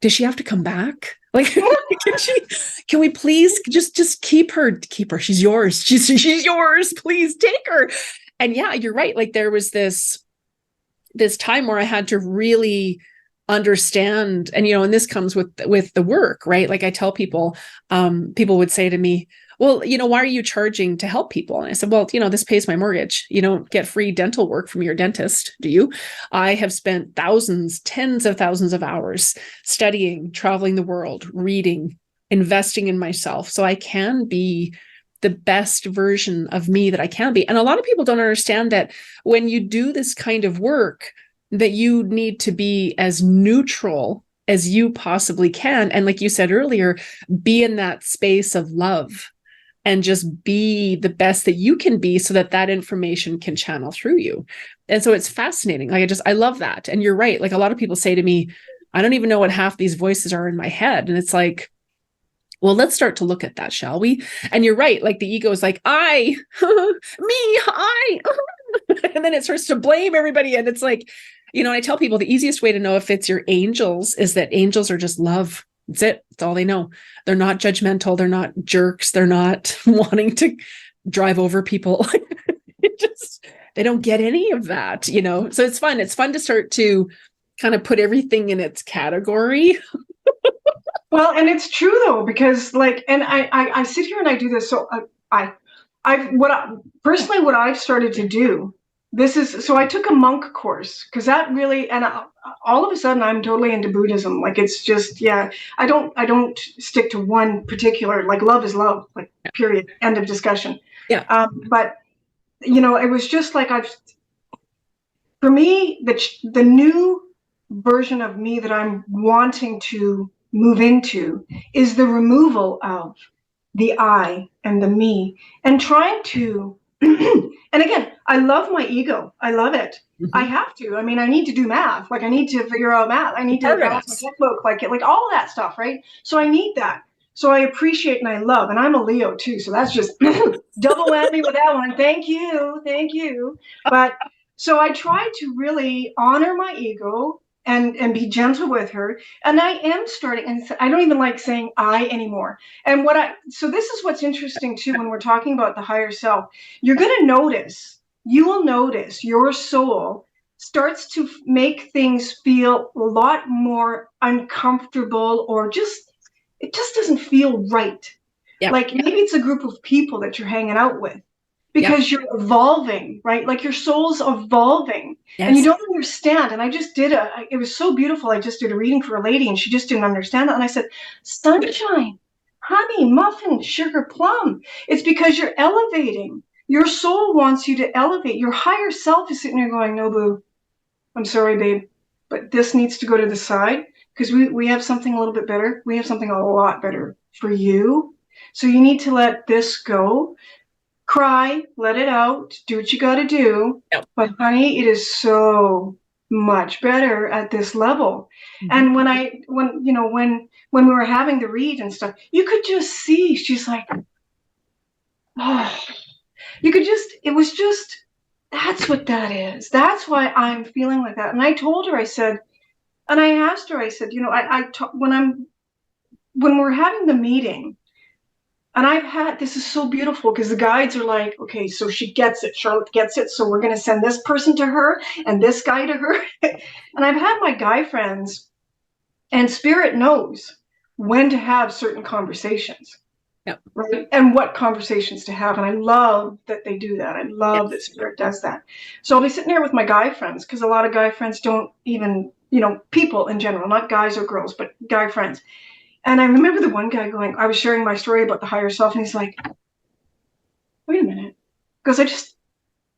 does she have to come back? Like, can we please just keep her? She's yours. She's yours. Please take her. And yeah, you're right. Like there was this time where I had to really understand, and and this comes with the work, right? Like I tell people, people would say to me, well, why are you charging to help people? And I said, well, this pays my mortgage. You don't get free dental work from your dentist, do you? I have spent thousands, tens of thousands of hours studying, traveling the world, reading, investing in myself, so I can be the best version of me that I can be. And a lot of people don't understand that when you do this kind of work, that you need to be as neutral as you possibly can. And like you said earlier, be in that space of love and just be the best that you can be so that that information can channel through you. And so it's fascinating. Like I love that. And you're right. Like a lot of people say to me, I don't even know what half these voices are in my head. And it's like, well, let's start to look at that, shall we? And you're right. Like the ego is like, I, me, I, and then it starts to blame everybody. And it's like, I tell people the easiest way to know if it's your angels is that angels are just love. That's it. That's all they know. They're not judgmental. They're not jerks. They're not wanting to drive over people. They don't get any of that, So it's fun. It's fun to start to kind of put everything in its category. Well, and it's true though, because and I sit here and I do this. So what I've started to do, so I took a monk course because that really, and all of a sudden I'm totally into Buddhism. Like it's just, yeah, I don't stick to one particular, like love is love, like period, end of discussion. Yeah. But it was just like for me, the new version of me that I'm wanting to move into is the removal of the I and the me, and trying to and again, I love my ego. I love it. Mm-hmm. I have to. I mean, I need to do math. Like I need to figure out math. I need to balance my checkbook, like all of that stuff, right? So I need that. So I appreciate and I love, and I'm a Leo too. So that's just double whammy with that one. Thank you. Thank you. But so I try to really honor my ego and be gentle with her. And I am starting, and I don't even like saying I anymore. And so this is what's interesting too, when we're talking about the higher self, you will notice your soul starts to make things feel a lot more uncomfortable, or it just doesn't feel right. Yeah. Like maybe it's a group of people that you're hanging out with, because you're evolving, right? Like your soul's evolving. Yes. And you don't understand. And I just it was so beautiful. I just did a reading for a lady and she just didn't understand it. And I said, sunshine, honey, muffin, sugar, plum. It's because you're elevating. Your soul wants you to elevate. Your higher self is sitting there going, no, boo, I'm sorry, babe, but this needs to go to the side because we have something a little bit better. We have something a lot better for you. So you need to let this go. Cry, let it out, do what you got to do. Yep. But honey, it is so much better at this level. Mm-hmm. And when we were having the read and stuff, you could just see, she's like, oh, it was just, that's what that is. That's why I'm feeling like that. And I told her, I said, and I asked her, I said, when we're having the meeting, and this is so beautiful because the guides are like, okay, so she gets it. Charlotte gets it. So we're going to send this person to her and this guy to her. And I've had my guy friends, and Spirit knows when to have certain conversations. Yep. Right. And what conversations to have. And I love that they do that. I love that Spirit does that. So I'll be sitting there with my guy friends, because a lot of guy friends don't even, people in general, not guys or girls, but guy friends. And I remember the one guy I was sharing my story about the higher self, and he's like, wait a minute. Because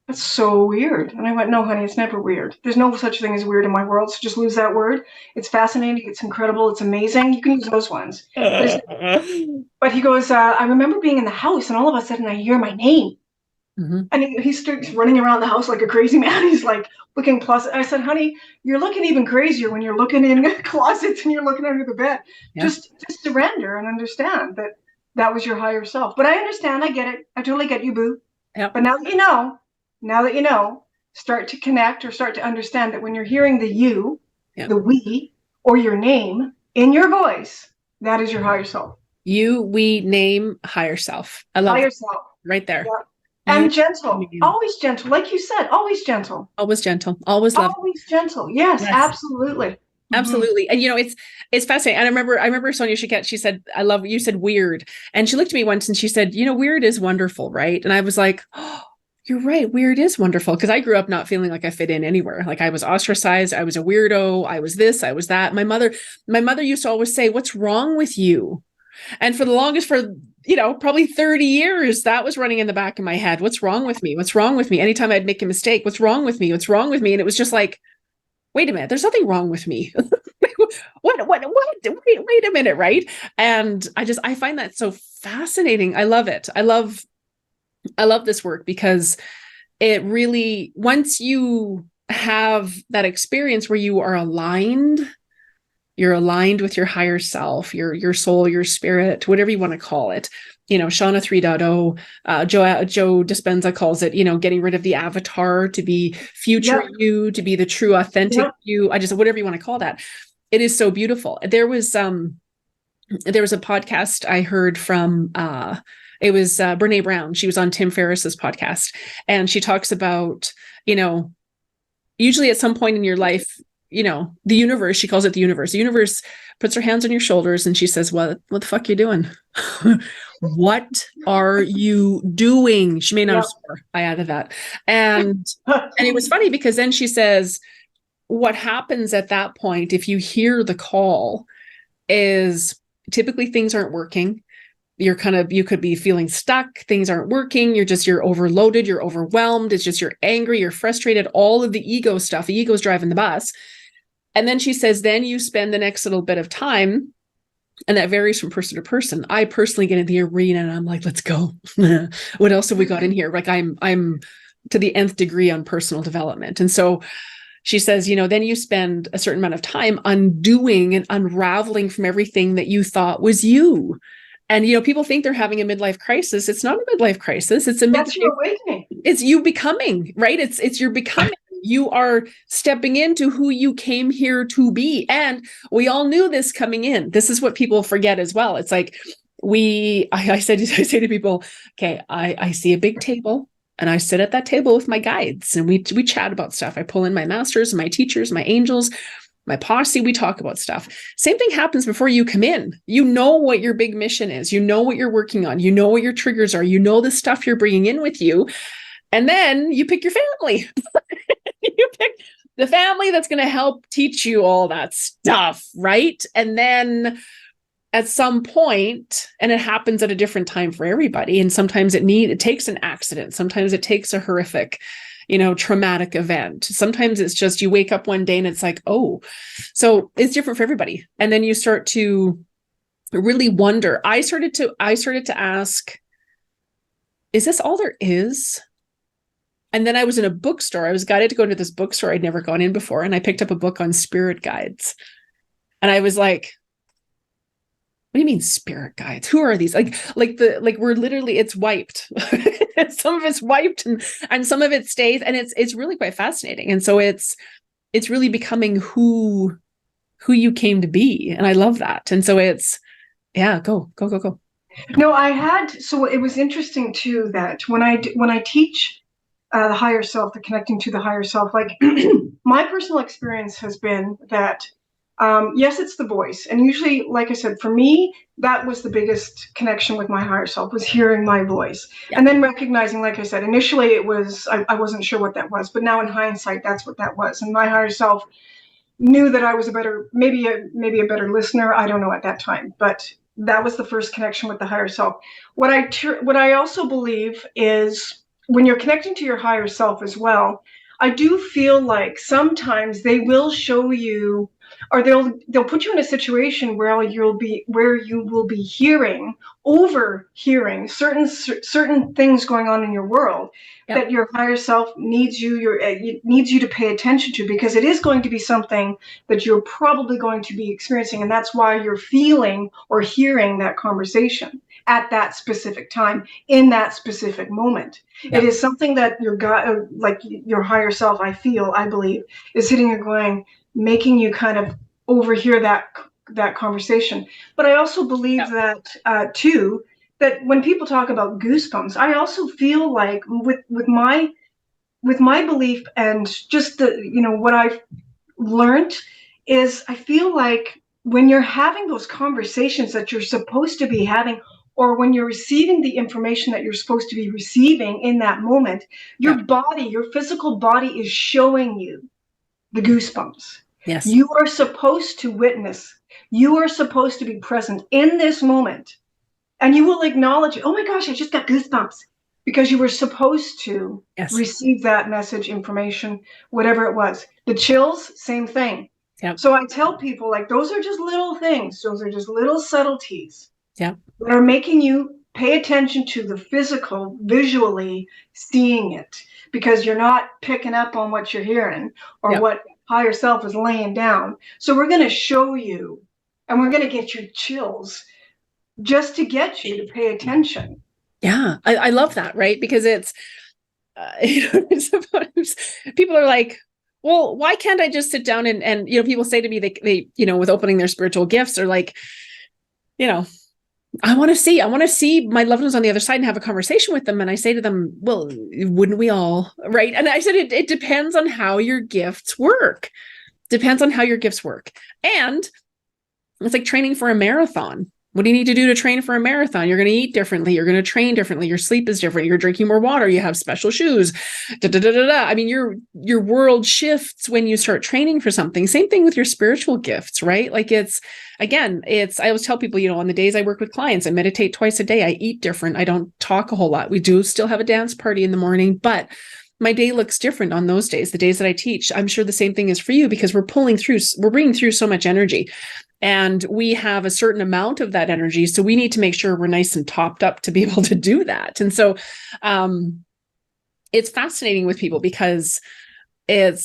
that's so weird. And I went, no, honey, it's never weird. There's no such thing as weird in my world. So just lose that word. It's fascinating. It's incredible. It's amazing. You can use those ones. But he goes, I remember being in the house, and all of a sudden I hear my name. Mm-hmm. And he starts running around the house like a crazy man. He's like looking closet. I said, honey, you're looking even crazier when you're looking in closets and you're looking under the bed. Yeah. Just surrender and understand that that was your higher self. But I understand. I get it. I totally get you, boo. Yeah. But now that you know, start to connect or start to understand that when you're hearing the you, Yeah. the we, or your name in your voice, that is your higher self. You, we, name, higher self. I love Higher that. self. Right there. Yeah. You, And gentle, name. always gentle. Like you said, always gentle. Always gentle, always love. Always gentle. Yes, Yes. absolutely. Mm-hmm. Absolutely. And it's fascinating. And I remember Sonia Chiquette, she said, I love, you said weird. And she looked at me once and she said, weird is wonderful, right? And I was like, oh, you're right. Weird is wonderful. Because I grew up not feeling like I fit in anywhere. Like I was ostracized. I was a weirdo. I was this, I was that. My mother used to always say, what's wrong with you? And for the longest, probably 30 years, that was running in the back of my head. What's wrong with me? What's wrong with me? Anytime I'd make a mistake, what's wrong with me? What's wrong with me? And it was just like, wait a minute, there's nothing wrong with me. what? Wait a minute, right? And I find that so fascinating. I love it. I love this work because it really, once you have that experience where you're aligned with your higher self, your soul, your spirit, whatever you want to call it. Shauna 3.0, Joe Dispenza calls it, getting rid of the avatar to be future you, to be the true authentic you. Whatever you want to call that. It is so beautiful. There was a podcast I heard from, it was Brene Brown. She was on Tim Ferriss's podcast, and she talks about, usually at some point in your life, the universe, she calls it the universe puts her hands on your shoulders and she says, what the fuck you doing? What are you doing? She may not have swore. I added that. And it was funny because then she says, what happens at that point, if you hear the call, is typically things aren't working. You could be feeling stuck. Things aren't working. You're overloaded. You're overwhelmed. It's just, you're angry. You're frustrated. All of the ego stuff. The ego's driving the bus. And then she says, then you spend the next little bit of time, and that varies from person to person. I personally get in the arena and I'm like, let's go. What else have we got in here? Like I'm to the nth degree on personal development. And so she says, then you spend a certain amount of time undoing and unraveling from everything that you thought was you. And, people think they're having a midlife crisis. It's not a midlife crisis. That's your awakening. It's you becoming, right? It's your becoming. You are stepping into who you came here to be. And we all knew this coming in. This is what people forget as well. It's like I say to people, okay, I see a big table and I sit at that table with my guides and we chat about stuff. I pull in my masters, my teachers, my angels, my posse, we talk about stuff. Same thing happens before you come in. You know what your big mission is. You know what you're working on. You know what your triggers are. You know the stuff you're bringing in with you. And then you pick your family. You pick the family that's going to help teach you all that stuff, right? And then at some point, and it happens at a different time for everybody, and sometimes it takes an accident. Sometimes it takes a horrific, traumatic event. Sometimes it's just you wake up one day and it's like, oh, so it's different for everybody. And then you start to really wonder. I started to ask, is this all there is? And then I was in a bookstore. I was guided to go into this bookstore I'd never gone in before. And I picked up a book on spirit guides. And I was like, what do you mean spirit guides? Who are these? Like we're literally, it's wiped. Some of it's wiped and some of it stays. And it's really quite fascinating. And so it's really becoming who you came to be. And I love that. And so it's, yeah, go. No, so it was interesting too, that when I teach the higher self, the connecting to the higher self, like my personal experience has been that, yes, it's the voice. And usually, like I said, for me, that was the biggest connection with my higher self, was hearing my voice. Yeah. And then recognizing, like I said, initially it was, I wasn't sure what that was, but now in hindsight, that's what that was. And my higher self knew that I was maybe a better listener. I don't know at that time, but that was the first connection with the higher self. What I also believe is, when you're connecting to your higher self as well, I do feel like sometimes they will show you or they'll put you in a situation where you will be overhearing certain things going on in your world, Yep. that your higher self needs needs you to pay attention to, because it is going to be something that you're probably going to be experiencing, and that's why you're feeling or hearing that conversation at that specific time, in that specific moment. It Yep. is something that like your higher self, I believe, is hitting you, going, making you kind of overhear that conversation. But I also believe Yep. that too, that when people talk about goosebumps, I also feel like with my belief, and just what I've learned, is I feel like when you're having those conversations that you're supposed to be having, or when you're receiving the information that you're supposed to be receiving in that moment, Yep. your physical body is showing you the goosebumps. Yes. You are supposed to witness. You are supposed to be present in this moment. And you will acknowledge, oh my gosh, I just got goosebumps, because you were supposed to Yes. receive that message, information, whatever it was. The chills, same thing. Yep. So I tell people, like, those are just little things. Those are just little subtleties Yep. that are making you pay attention to the physical, visually seeing it, because you're not picking up on what you're hearing or Yep. what higher self is laying down. So we're going to show you, and we're going to get you chills just to get you to pay attention. Yeah. I love that, right? Because it's, sometimes people are like, well, why can't I just sit down and people say to me, they with opening their spiritual gifts, are like, I want to see my loved ones on the other side and have a conversation with them. And I say to them, well, wouldn't we all? Right. And I said, it depends on how your gifts work. Depends on how your gifts work. And it's like training for a marathon. What do you need to do to train for a marathon? You're going to eat differently. You're going to train differently. Your sleep is different. You're drinking more water. You have special shoes. Da, da, da, da, da. I mean, your world shifts when you start training for something. Same thing with your spiritual gifts, right? Like I always tell people, on the days I work with clients, I meditate twice a day. I eat different. I don't talk a whole lot. We do still have a dance party in the morning, but my day looks different on those days. The days that I teach, I'm sure the same thing is for you, because we're bringing through so much energy. And we have a certain amount of that energy. So we need to make sure we're nice and topped up to be able to do that. And so it's fascinating with people, because and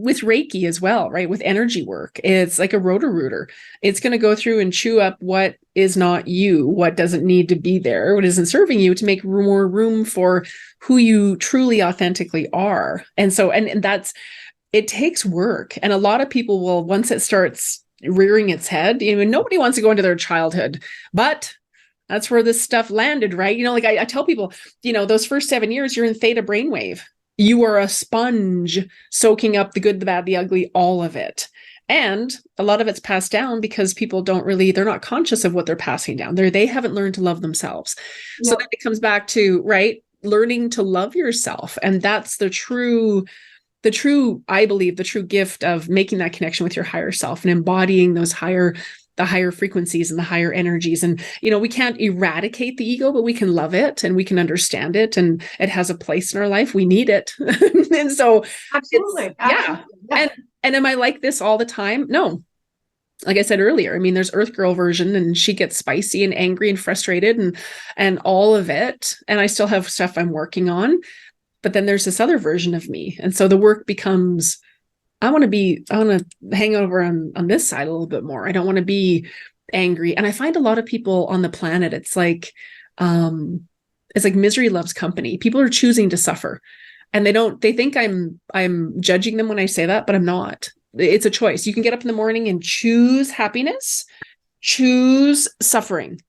with Reiki as well, right? With energy work, it's like a rotor-rooter. It's going to go through and chew up what is not you, what doesn't need to be there, what isn't serving you, to make more room for who you truly authentically are. And so, and that's, it takes work. And a lot of people will, once it starts rearing its head, nobody wants to go into their childhood, but that's where this stuff landed, right? Like I tell people, those first 7 years, you're in theta brainwave. You are a sponge soaking up the good, the bad, the ugly, all of it. And a lot of it's passed down because people they're not conscious of what they're passing down. They haven't learned to love themselves. Yeah. So then it comes back to, right, learning to love yourself. And that's I believe, the true gift of making that connection with your higher self and embodying the higher frequencies and the higher energies. And, we can't eradicate the ego, but we can love it and we can understand it. And it has a place in our life. We need it. And so, absolutely. Yeah. And am I like this all the time? No. Like I said earlier, I mean, there's Earth Girl version, and she gets spicy and angry and frustrated and all of it. And I still have stuff I'm working on. But then there's this other version of me. And so the work becomes, I want to hang over on this side a little bit more. I don't want to be angry. And I find a lot of people on the planet, it's like misery loves company. People are choosing to suffer, and they think I'm judging them when I say that, but I'm not. It's a choice. You can get up in the morning and choose happiness, choose suffering.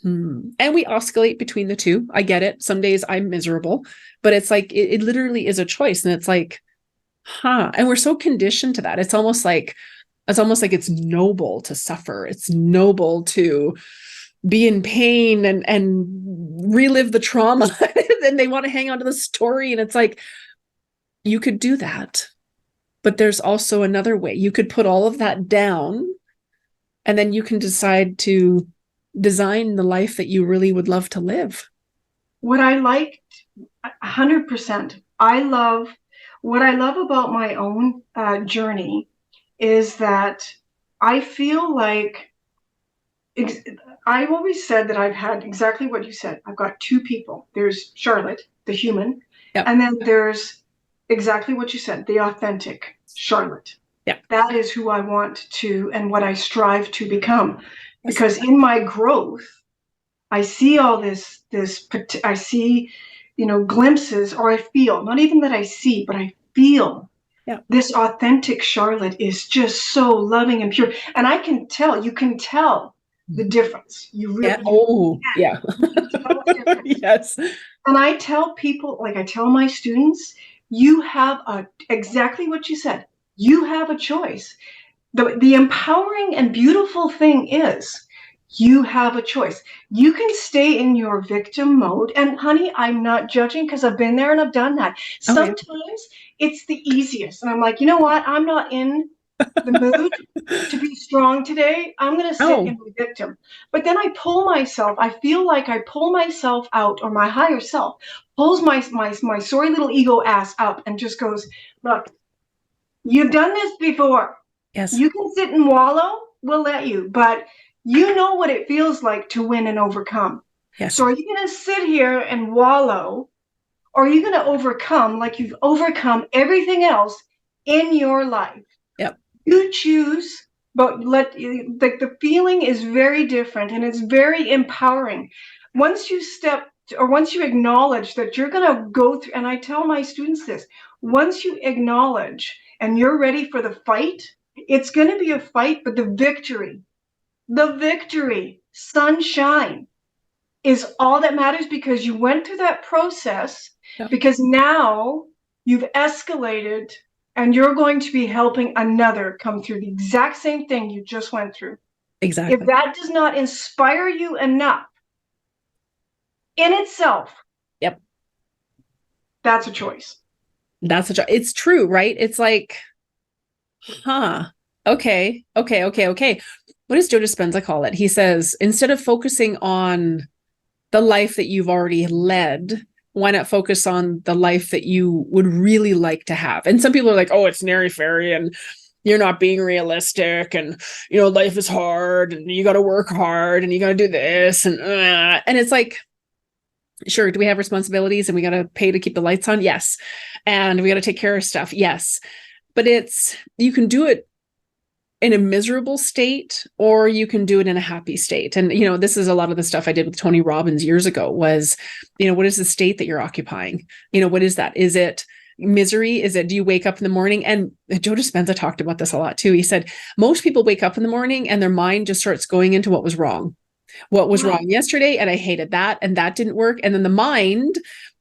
And we oscillate between the two. I get it. Some days I'm miserable, but it's like, it literally is a choice. And it's like, and we're so conditioned to that. It's almost like it's noble to suffer. It's noble to be in pain and relive the trauma. And they want to hang on to the story. And it's like, you could do that, but there's also another way. You could put all of that down, and then you can decide to design the life that you really would love to live. What I liked 100%, I love what I love about my own journey is that I feel like I've always said that I've had exactly what you said. I've got two people. There's Charlotte, the human, Yeah. and then there's exactly what you said, the authentic Charlotte. Yeah. That is who I want to and what I strive to become. Yes. Because in my growth, I see all this, I see, glimpses, or I feel, not even that I see, but I feel Yeah. this authentic Charlotte is just so loving and pure. And you can tell the difference. You really, Yeah. Oh, yeah. Yes. And I tell people, like I tell my students, you have exactly what you said. You have a choice. The empowering and beautiful thing is you have a choice. You can stay in your victim mode. And honey, I'm not judging because I've been there and I've done that. Sometimes it's the easiest. And I'm like, you know what? I'm not in the mood to be strong today. I'm going to sit in my victim. But then I feel like I pull myself out, or my higher self pulls my sorry little ego ass up and just goes, look, you've done this before. Yes. You can sit and wallow, we'll let you, but you know what it feels like to win and overcome. Yes. So are you going to sit here and wallow, or are you going to overcome like you've overcome everything else in your life? Yep. You choose, but the feeling is very different, and it's very empowering. Once you acknowledge that you're going to go through, and I tell my students this, once you acknowledge and you're ready for the fight, it's going to be a fight, but the victory, sunshine is all that matters, because you went through that process. Yep. Because now you've escalated and you're going to be helping another come through the exact same thing you just went through. Exactly. If that does not inspire you enough in itself, yep, that's a choice. It's true, right? It's like, okay. What does Joe Dispenza call it? He says, instead of focusing on the life that you've already led, why not focus on the life that you would really like to have? And some people are like, oh, it's airy-fairy and you're not being realistic, and life is hard and you got to work hard and you got to do this, and it's like, sure, do we have responsibilities and we got to pay to keep the lights on? Yes. And we got to take care of stuff. Yes. But you can do it in a miserable state, or you can do it in a happy state. And, this is a lot of the stuff I did with Tony Robbins years ago was, what is the state that you're occupying? What is that? Is it misery? Do you wake up in the morning? And Joe Dispenza talked about this a lot too. He said, most people wake up in the morning and their mind just starts going into what was wrong. What was wrong yesterday? And I hated that. And that didn't work. And then the mind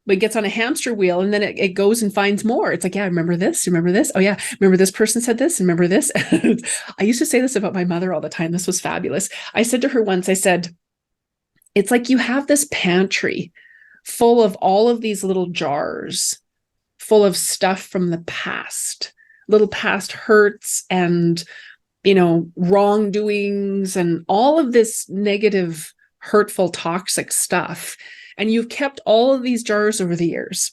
gets on a hamster wheel, and then it goes and finds more. It's like, yeah, remember this? Remember this? Oh yeah. Remember this person said this? Remember this? I used to say this about my mother all the time. This was fabulous. I said to her once, I said, it's like you have this pantry full of all of these little jars full of stuff from the past, little past hurts and, wrongdoings and all of this negative, hurtful, toxic stuff. And you've kept all of these jars over the years.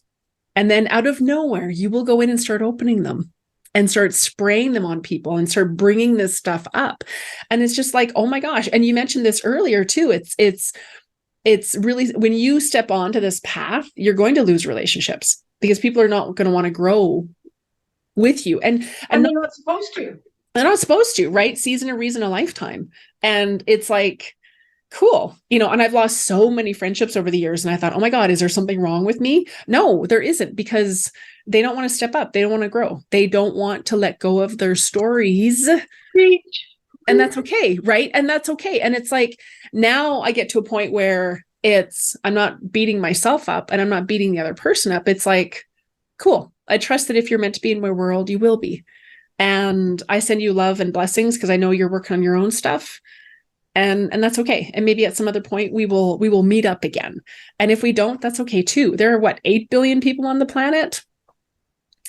And then out of nowhere, you will go in and start opening them and start spraying them on people and start bringing this stuff up. And it's just like, oh my gosh. And you mentioned this earlier too. It's really, when you step onto this path, you're going to lose relationships because people are not going to want to grow with you. And they're not supposed to. They're not supposed to, right? Season, a reason, a lifetime. And it's like, cool. And I've lost so many friendships over the years. And I thought, oh my God, is there something wrong with me? No, there isn't, because they don't want to step up. They don't want to grow. They don't want to let go of their stories. And that's okay. Right. And that's okay. And it's like, now I get to a point where I'm not beating myself up and I'm not beating the other person up. It's like, cool. I trust that if you're meant to be in my world, you will be. And I send you love and blessings because I know you're working on your own stuff. And that's okay. And maybe at some other point we will meet up again. And if we don't, that's okay too. There are 8 billion people on the planet.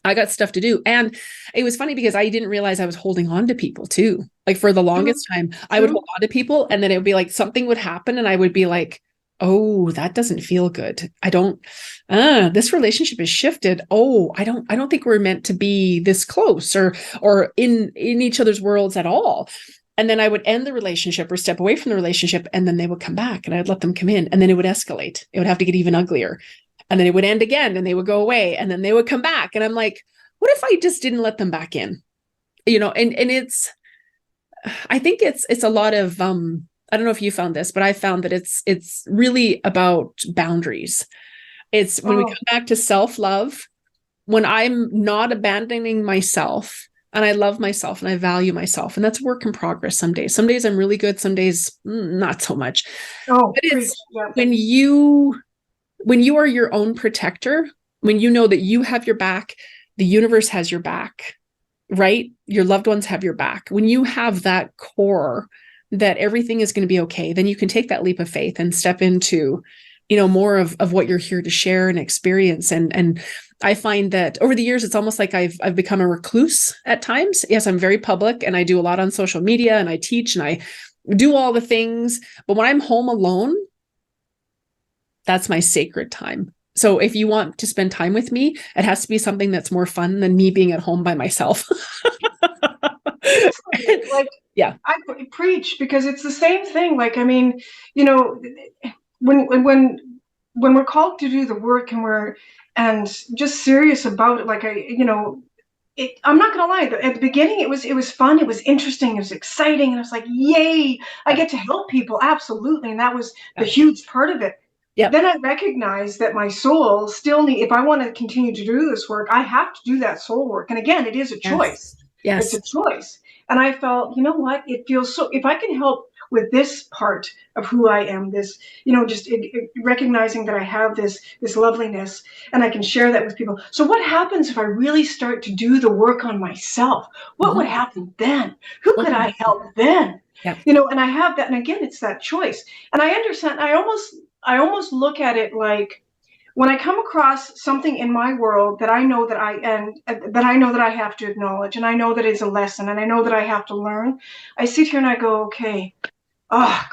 I got stuff to do. And it was funny because I didn't realize I was holding on to people too. Like for the longest time, I would hold on to people, and then it would be like something would happen and I would be like, oh, that doesn't feel good. I don't, this relationship is shifted. Oh, I don't think we're meant to be this close or in each other's worlds at all. And then I would end the relationship or step away from the relationship, and then they would come back and I'd let them come in, and then it would escalate. It would have to get even uglier. And then it would end again and they would go away and then they would come back. And I'm like, what if I just didn't let them back in? And I think it's a lot of, I don't know if you found this, but I found that it's really about boundaries. It's when we come back to self-love, when I'm not abandoning myself and I love myself and I value myself. And that's work in progress some days. Some days I'm really good, some days not so much. Oh, but it's when you are your own protector, when you know that you have your back, the universe has your back, right? Your loved ones have your back. When you have that core that everything is going to be okay, then you can take that leap of faith and step into, more of what you're here to share and experience. And I find that over the years, it's almost like I've become a recluse at times. Yes, I'm very public and I do a lot on social media and I teach and I do all the things. But when I'm home alone, that's my sacred time. So if you want to spend time with me, it has to be something that's more fun than me being at home by myself. Like, yeah, I preach, because it's the same thing. Like, I mean, when we're called to do the work and just serious about it, like I'm not gonna lie. At the beginning, it was fun. It was interesting. It was exciting, and I was like, "Yay! I get to help people." Absolutely, and that was the huge part of it. yeah. Then I recognized that my soul still if I want to continue to do this work, I have to do that soul work. And again, it is a choice. Yes. It's a choice. And I felt, you know what? It feels so. If I can help with this part of who I am, this, just recognizing that I have this loveliness, and I can share that with people. So what happens if I really start to do the work on myself? What would happen then? Who could I help then? Yeah. And I have that. And again, it's that choice. And I understand. I almost look at it like, when I come across something in my world that I know that I have to acknowledge, and I know that it's a lesson, and I know that I have to learn, I sit here and I go, okay, crap.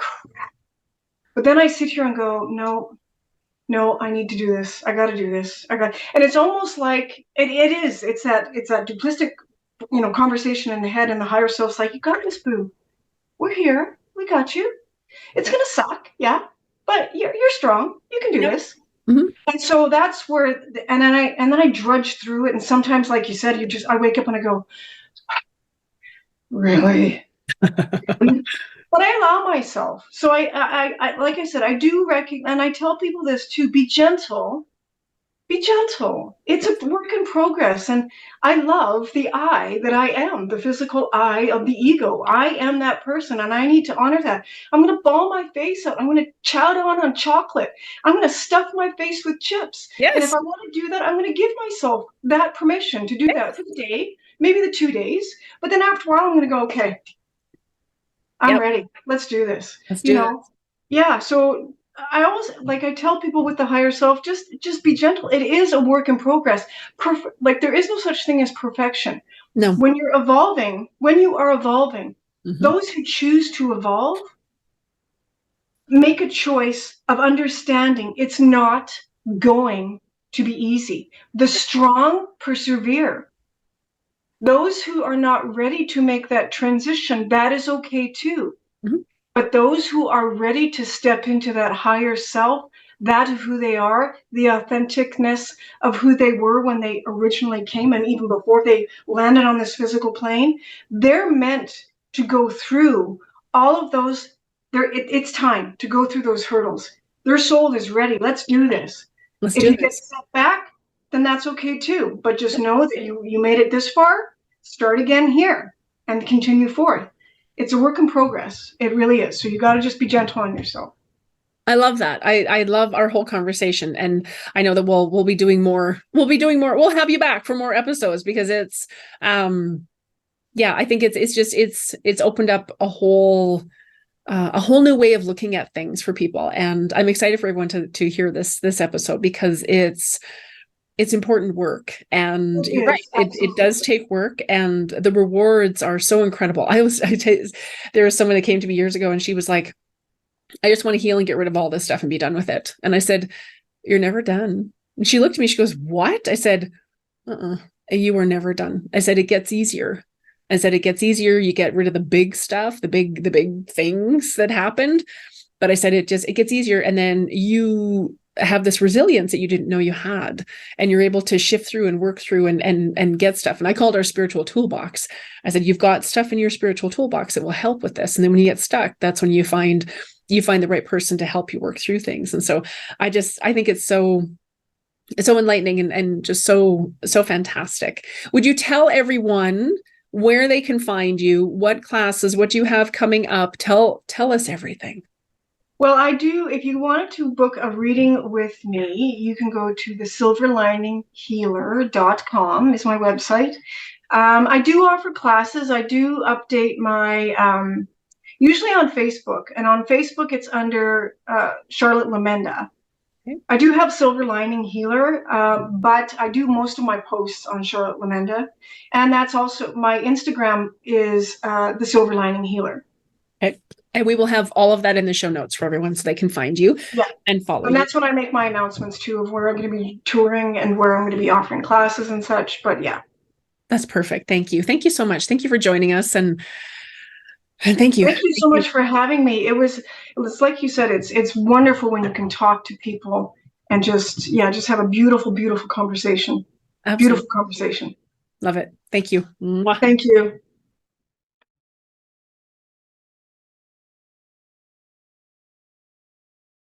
But then I sit here and go, no, I need to do this. I got to do this. And it's almost like it's that duplistic, conversation in the head, and the higher self's like, you got this, boo. We're here. We got you. It's going to suck. Yeah. But you're strong. You can do this. Mm-hmm. And so that's where, and then I drudge through it. And sometimes, like you said, I wake up and I go, really? But I allow myself. So I like I said, I do recognize, and I tell people this too: be gentle. Be gentle. It's a work in progress. And I love the I that I am, the physical I of the ego. I am that person, and I need to honor that. I'm going to ball my face out. I'm going to chow down on chocolate. I'm going to stuff my face with chips. Yes. And if I want to do that, I'm going to give myself that permission to do that for the day, maybe the 2 days. But then after a while, I'm going to go, okay, I'm ready. Let's do this. Let's do it. Yeah. So I always, like I tell people with the higher self, just be gentle. It is a work in progress. Like, there is no such thing as perfection. No. When you are evolving, those who choose to evolve make a choice of understanding it's not going to be easy. The strong persevere. Those who are not ready to make that transition, that is okay too. Mm-hmm. But those who are ready to step into that higher self, that of who they are, the authenticness of who they were when they originally came, and even before they landed on this physical plane, they're meant to go through all of those. It's time to go through those hurdles. Their soul is ready. Let's do this. If you get set back, then that's okay too. But just know that you made it this far. Start again here and continue forth. It's a work in progress. It really is. So you got to just be gentle on yourself. I love that. I love our whole conversation, and I know that we'll be doing more. We'll have you back for more episodes, because it's I think it's opened up a whole new way of looking at things for people, and I'm excited for everyone to hear this episode, because it's important work, and you're right. It does take work, and the rewards are so incredible. There was someone that came to me years ago, and she was like, I just want to heal and get rid of all this stuff and be done with it. And I said, you're never done. And she looked at me, she goes, what? I said, you were never done. I said, it gets easier. I said, it gets easier. You get rid of the big stuff, the big things that happened. But I said, it gets easier. And then you have this resilience that you didn't know you had, and you're able to shift through and work through and get stuff. And I called our spiritual toolbox. I said, you've got stuff in your spiritual toolbox that will help with this. And then when you get stuck, that's when you find the right person to help you work through things. And so I think it's so enlightening and just so fantastic. Would you tell everyone where they can find you, what classes, what you have coming up? Tell us everything. Well, I do. If you wanted to book a reading with me, you can go to thesilverlininghealer.com is my website. I do offer classes. I do update my, usually on Facebook. And on Facebook, it's under Charlotte Lomenda. Okay. I do have Silver Lining Healer, but I do most of my posts on Charlotte Lomenda. And that's also, my Instagram is the Silver Lining Healer. Okay. And we will have all of that in the show notes for everyone so they can find you and follow you. And that's when I make my announcements too, of where I'm going to be touring and where I'm going to be offering classes and such. But yeah. That's perfect. Thank you. Thank you so much. Thank you for joining us. And thank you. Thank you so much for having me. It was like you said, it's wonderful when you can talk to people and just have a beautiful, beautiful conversation. Absolutely. Beautiful conversation. Love it. Thank you. Thank you.